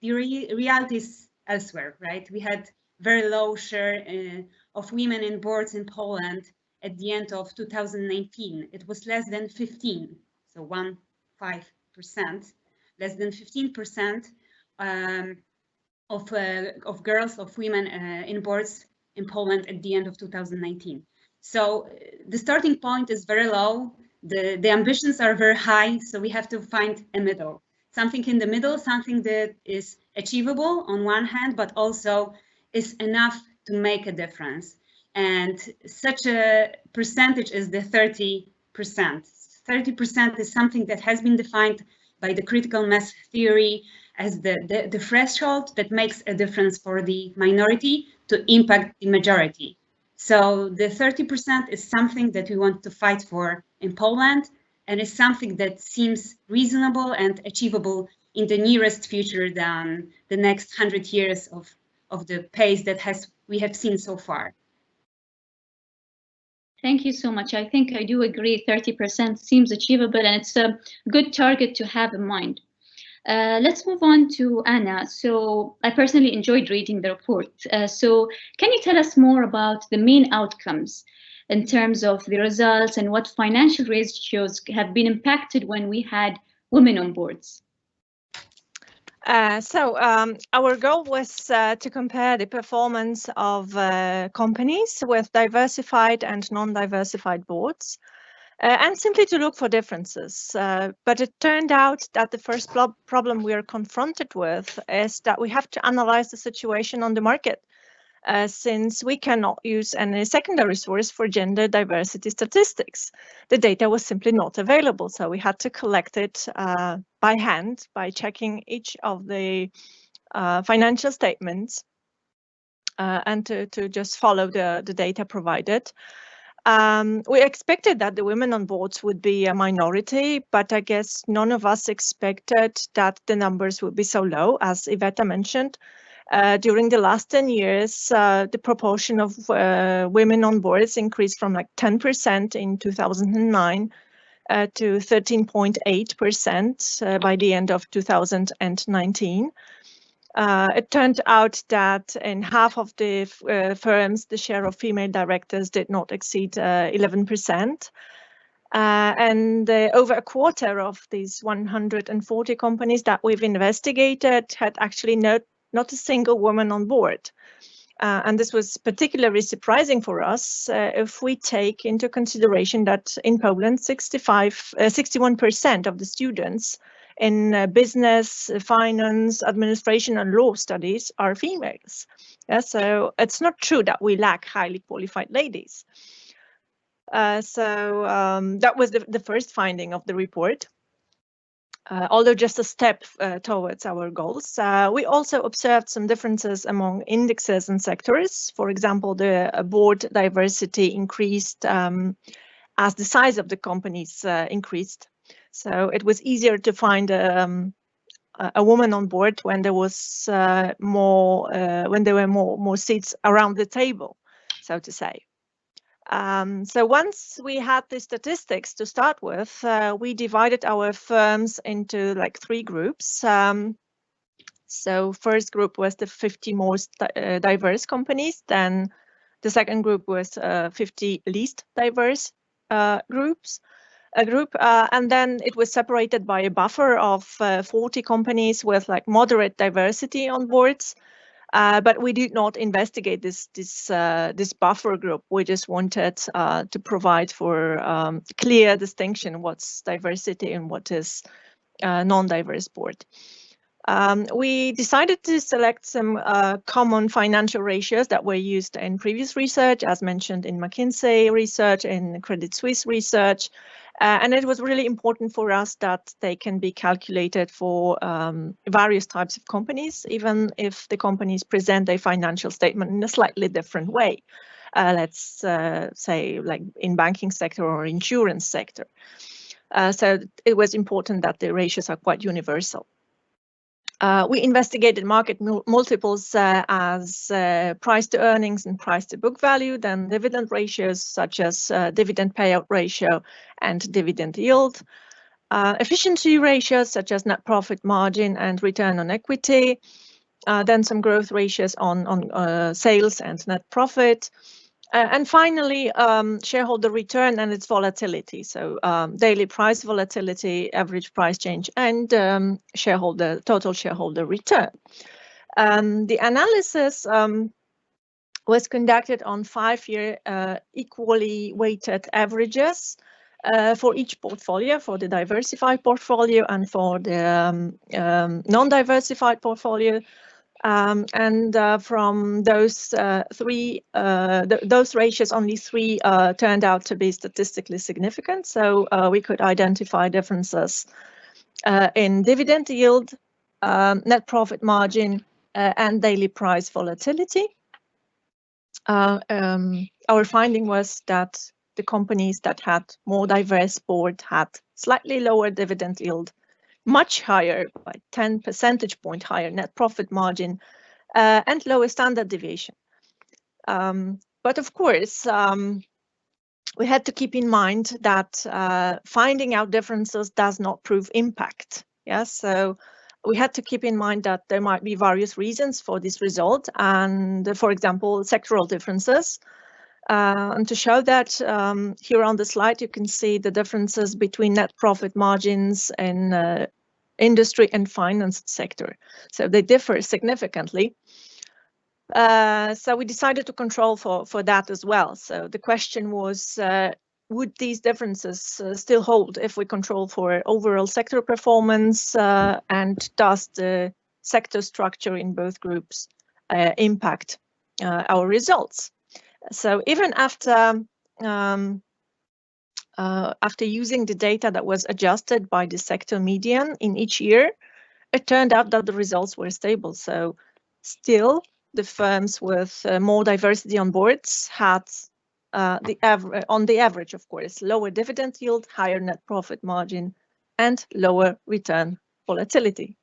reality is elsewhere, right? We had very low share of women in boards in Poland. At the end of 2019, it was less than 15, so 15%, less than 15% of girls, of women in boards in Poland at the end of 2019. So the starting point is very low. The ambitions are very high, so we have to find a middle. Something in the middle, something that is achievable on one hand, but also is enough to make a difference. And such a percentage is the 30%. 30% is something that has been defined by the critical mass theory as the threshold that makes a difference for the minority to impact the majority. So the 30% is something that we want to fight for in Poland, and is something that seems reasonable and achievable in the nearest future than the next 100 years of the pace that we have seen so far. Thank you so much. I think I do agree 30% seems achievable, and it's a good target to have in mind. Let's move on to Anna. So I personally enjoyed reading the report. So can you tell us more about the main outcomes in terms of the results and what financial ratios have been impacted when we had women on boards? Our goal was to compare the performance of companies with diversified and non-diversified boards, and simply to look for differences. But it turned out that the first problem we are confronted with is that we have to analyze the situation on the market, since we cannot use any secondary source for gender diversity statistics. The data was simply not available, so we had to collect it by hand, by checking each of the financial statements and to just follow the data provided. We expected that the women on boards would be a minority, but I guess none of us expected that the numbers would be so low, as Iveta mentioned. During the last 10 years, the proportion of women on boards increased from like 10% in 2009 to 13.8% by the end of 2019. It turned out that in half of the firms, the share of female directors did not exceed 11%. And over a quarter of these 140 companies that we've investigated had actually no not a single woman on board. And this was particularly surprising for us if we take into consideration that in Poland, 61% of the students in business, finance, administration, and law studies are females. Yeah, so it's not true that we lack highly qualified ladies. That was the first finding of the report. Although just a step towards our goals, we also observed some differences among indexes and sectors. For example, the board diversity increased as the size of the companies increased. So it was easier to find a woman on board when there was when there were more seats around the table, so to say. So once we had the statistics to start with, we divided our firms into like 3 groups. So first group was the 50 most diverse companies. Then the second group was 50 least diverse groups. And then it was separated by a buffer of 40 companies with like moderate diversity on boards. But we did not investigate this buffer group. We just wanted to provide for clear distinction what's diversity and what is non-diverse board. We decided to select some common financial ratios that were used in previous research, as mentioned in McKinsey research, in Credit Suisse research. And it was really important for us that they can be calculated for various types of companies, even if the companies present a financial statement in a slightly different way. Let's say like in banking sector or insurance sector. So it was important that the ratios are quite universal. We investigated market multiples as price to earnings and price to book value, then dividend ratios such as dividend payout ratio and dividend yield, efficiency ratios such as net profit margin and return on equity, then some growth ratios on sales and net profit, and finally, shareholder return and its volatility. So daily price volatility, average price change, and total shareholder return. The analysis was conducted on 5-year equally weighted averages for each portfolio, for the diversified portfolio and for the non-diversified portfolio. From those those ratios, only 3 turned out to be statistically significant. So we could identify differences in dividend yield, net profit margin, and daily price volatility. Our finding was that the companies that had more diverse board had slightly lower dividend yield, much higher, by 10 percentage point higher net profit margin, and lower standard deviation. But of course, we had to keep in mind that finding out differences does not prove impact. Yes, so we had to keep in mind that there might be various reasons for this result, and for example, sectoral differences. And to show that, here on the slide, you can see the differences between net profit margins in industry and finance sector. So they differ significantly. So we decided to control for that as well. So the question was, would these differences still hold if we control for overall sector performance, and does the sector structure in both groups impact our results? So even after using the data that was adjusted by the sector median in each year, it turned out that the results were stable. So still, the firms with more diversity on boards had on the average, of course, lower dividend yield, higher net profit margin, and lower return volatility.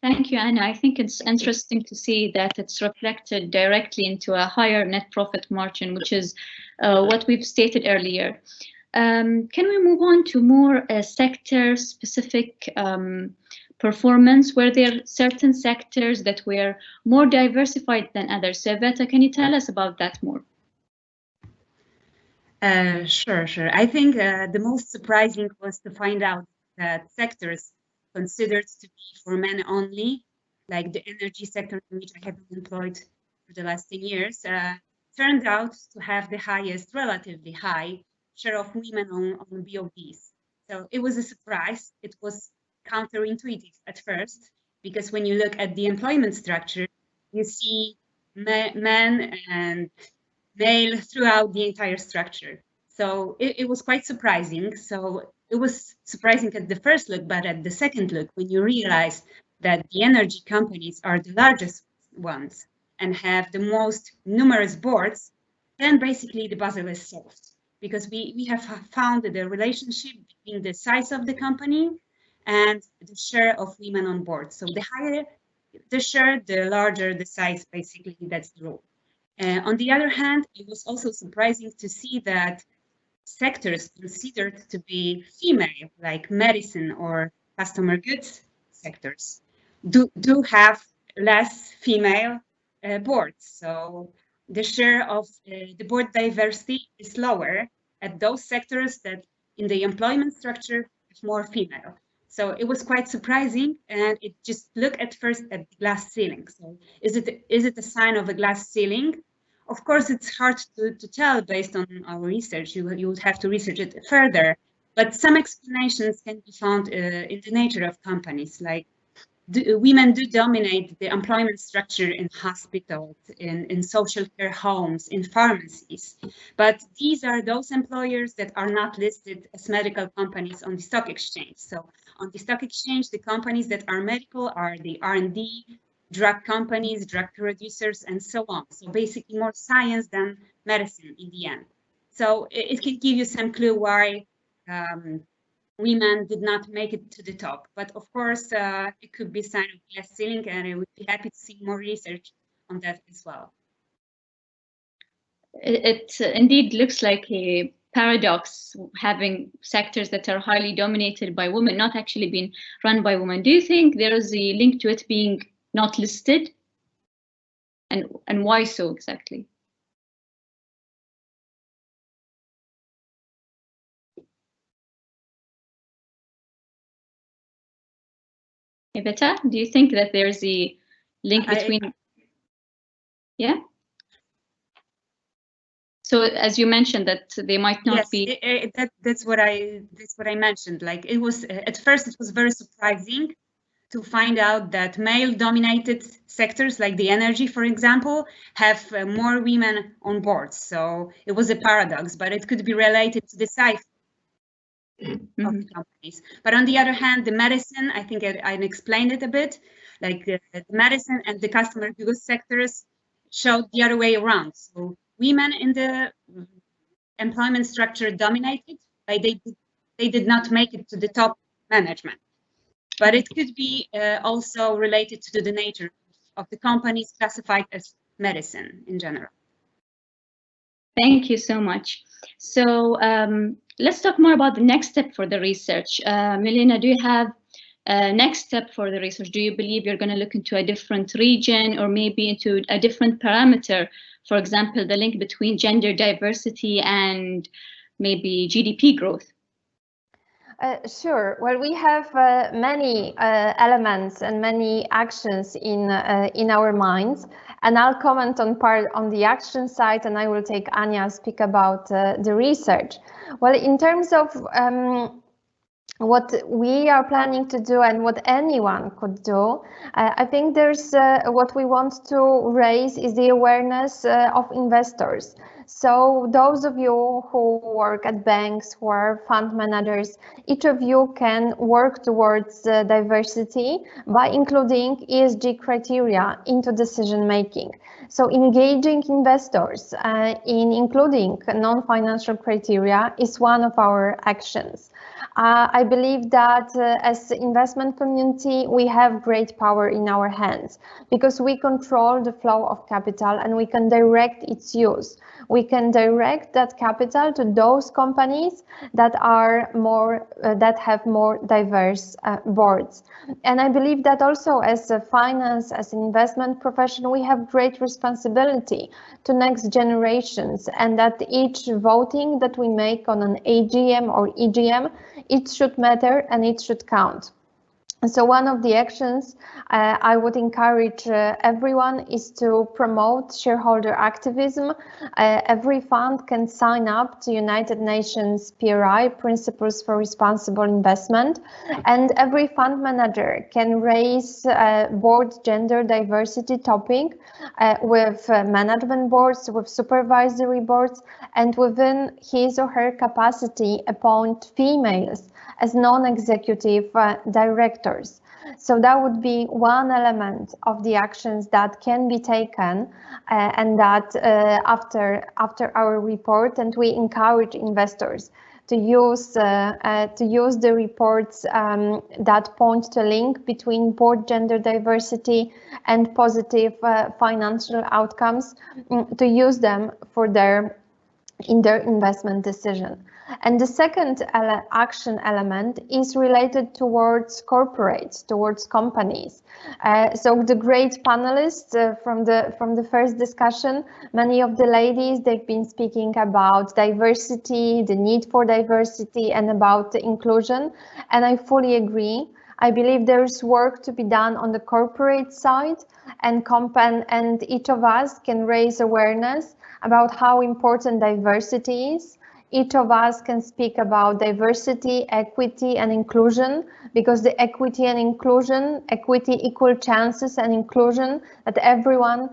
Thank you, Anna. I think it's interesting to see that it's reflected directly into a higher net profit margin, which is what we've stated earlier. Can we move on to more sector-specific performance? Were there certain sectors that were more diversified than others? Sveta, can you tell us about that more? Sure. I think the most surprising was to find out that sectors considered to be for men only, like the energy sector in which I have been employed for the last 10 years, turned out to have the highest, relatively high, share of women on BOPs. So it was a surprise. It was counterintuitive at first, because when you look at the employment structure, you see men and male throughout the entire structure. So it was quite surprising. So it was surprising at the first look, but at the second look, when you realize that the energy companies are the largest ones and have the most numerous boards, then basically the puzzle is solved, because we have found the relationship between the size of the company and the share of women on board. So the higher the share, the larger the size, basically, that's the rule. On the other hand, it was also surprising to see that sectors considered to be female, like medicine or customer goods sectors, do have less female boards. So the share of the board diversity is lower at those sectors that in the employment structure have more female. So it was quite surprising, and it just looked at first at the glass ceiling. So is it a sign of a glass ceiling? Of course, it's hard to tell based on our research. You would have to research it further, but some explanations can be found in the nature of companies. Like women do dominate the employment structure in hospitals, in social care homes, in pharmacies. But these are those employers that are not listed as medical companies on the stock exchange. So on the stock exchange, the companies that are medical are the R&D, drug companies, drug producers, and so on. So basically more science than medicine in the end. So it can give you some clue why women did not make it to the top. But of course, it could be a sign of glass ceiling, and I would be happy to see more research on that as well. It indeed looks like a paradox, having sectors that are highly dominated by women not actually being run by women. Do you think there is a link to it being not listed? And why so exactly? Beta, do you think that there's a link between? Yeah. So as you mentioned, that they might not be. That's what I mentioned. Like it was at first, it was very surprising to find out that male-dominated sectors, like the energy, for example, have more women on board. So it was a paradox, but it could be related to the size of the companies. But on the other hand, the medicine, I think I explained it a bit, like the medicine and the customer goods sectors showed the other way around. So women in the employment structure dominated, but they did not make it to the top management. But it could be also related to the nature of the companies classified as medicine in general. Thank you so much. So let's talk more about the next step for the research. Milena, do you have a next step for the research? Do you believe you're going to look into a different region or maybe into a different parameter? For example, the link between gender diversity and maybe GDP growth? Sure. Well, we have many elements and many actions in our minds, and I'll comment on the action side, and I will take Anya speak about the research. Well, in terms of what we are planning to do and what anyone could do, I think there's what we want to raise is the awareness of investors. So those of you who work at banks, who are fund managers, each of you can work towards diversity by including ESG criteria into decision making. So engaging investors in including non-financial criteria is one of our actions. I believe that as the investment community, we have great power in our hands because we control the flow of capital and we can direct its use. We can direct that capital to those companies that are more that have more diverse boards. And I believe that also as a finance, as an investment profession, we have great responsibility to next generations, and that each voting that we make on an AGM or EGM, it should matter and it should count. So one of the actions I would encourage everyone is to promote shareholder activism. Every fund can sign up to United Nations PRI, Principles for Responsible Investment, and every fund manager can raise board gender diversity topic with management boards, with supervisory boards, and within his or her capacity appoint females as non-executive directors. So that would be one element of the actions that can be taken, and that after our report, and we encourage investors to use the reports that point to a link between board gender diversity and positive financial outcomes, to use them for in their investment decision. And the second action element is related towards corporates, towards companies. So the great panelists from the first discussion, many of the ladies, they've been speaking about diversity, the need for diversity, and about inclusion. And I fully agree. I believe there's work to be done on the corporate side, and each of us can raise awareness about how important diversity is. Each of us can speak about diversity, equity, and inclusion, because the equity and inclusion, equity, equal chances and inclusion, that everyone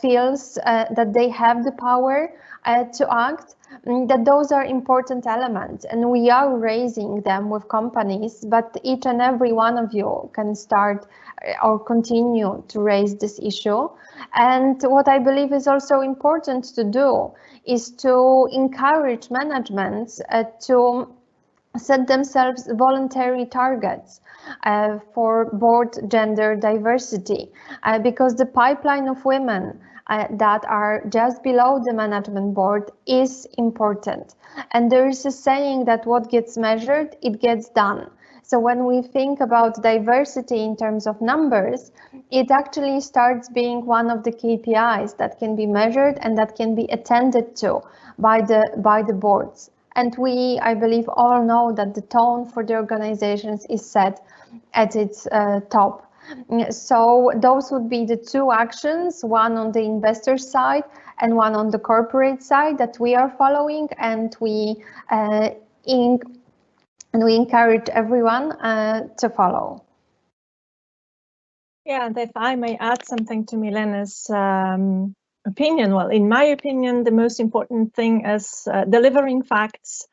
feels that they have the power to act, that those are important elements, and we are raising them with companies, but each and every one of you can start or continue to raise this issue. And what I believe is also important to do is to encourage managements to set themselves voluntary targets for board gender diversity, because the pipeline of women that are just below the management board is important. And there is a saying that what gets measured, it gets done. So when we think about diversity in terms of numbers, it actually starts being one of the KPIs that can be measured and that can be attended to by the boards. And we, I believe, all know that the tone for the organizations is set at its top. So those would be the two actions, one on the investor side and one on the corporate side, that we are following, and we encourage everyone to follow. Yeah, and if I may add something to Milena's opinion, well, in my opinion, the most important thing is delivering facts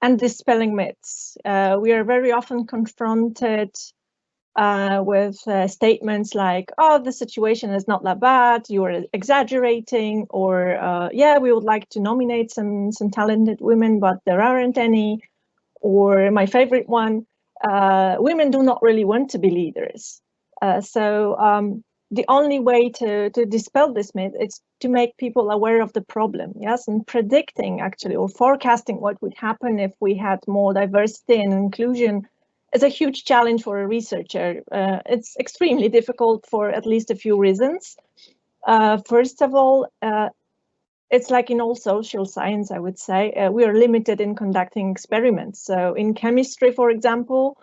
and dispelling myths. We are very often confronted with statements like, oh, the situation is not that bad, you're exaggerating, or yeah, we would like to nominate some talented women, but there aren't any. Or my favorite one, women do not really want to be leaders. So the only way to dispel this myth is to make people aware of the problem, yes, and predicting actually, or forecasting what would happen if we had more diversity and inclusion is a huge challenge for a researcher. It's extremely difficult for at least a few reasons. First of all, it's like in all social science, I would say, we are limited in conducting experiments. So in chemistry, for example,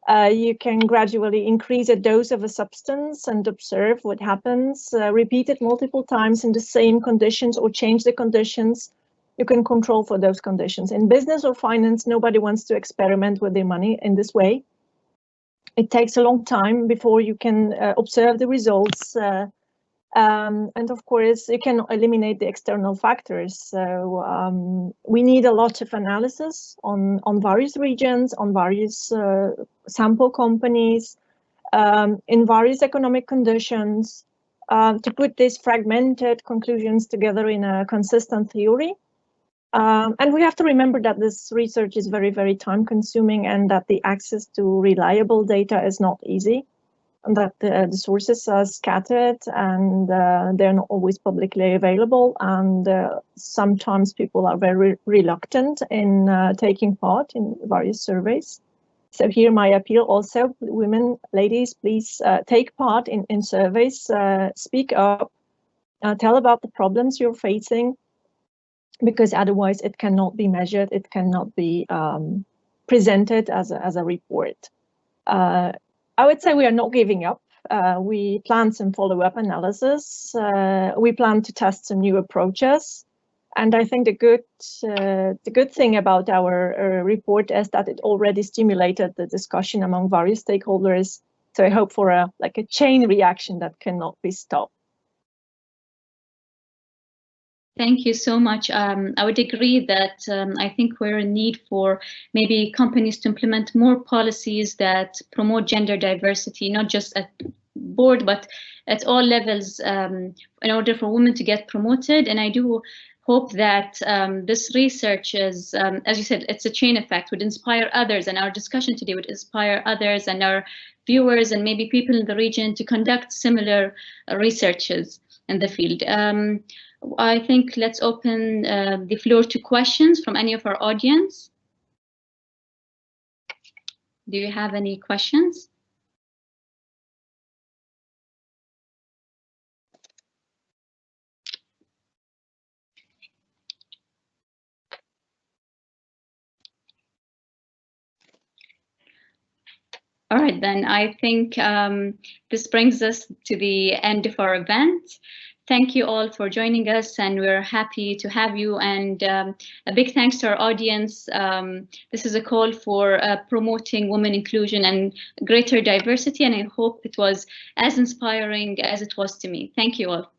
you can gradually increase a dose of a substance and observe what happens, repeat it multiple times in the same conditions or change the conditions. You can control for those conditions. In business or finance, nobody wants to experiment with their money in this way. It takes a long time before you can observe the results. And of course, you can eliminate the external factors. So we need a lot of analysis on various regions, on various sample companies, in various economic conditions, to put these fragmented conclusions together in a consistent theory. And we have to remember that this research is very, very time consuming, and that the access to reliable data is not easy, and that the sources are scattered, and they're not always publicly available. And sometimes people are very reluctant in taking part in various surveys. So here my appeal also, women, ladies, please take part in surveys, speak up, tell about the problems you're facing, because otherwise it cannot be measured, it cannot be presented as a report. I would say we are not giving up. We plan some follow-up analysis. We plan to test some new approaches. And I think the good thing about our report is that it already stimulated the discussion among various stakeholders. So I hope for a chain reaction that cannot be stopped. Thank you so much. I would agree that I think we're in need for maybe companies to implement more policies that promote gender diversity, not just at board, but at all levels in order for women to get promoted. And I do hope that this research is, as you said, it's a chain effect, would inspire others, and our discussion today would inspire others and our viewers and maybe people in the region to conduct similar researches in the field. I think let's open the floor to questions from any of our audience. Do you have any questions? All right, then I think this brings us to the end of our event. Thank you all for joining us, and we're happy to have you. And a big thanks to our audience. This is a call for promoting women inclusion and greater diversity, and I hope it was as inspiring as it was to me. Thank you all.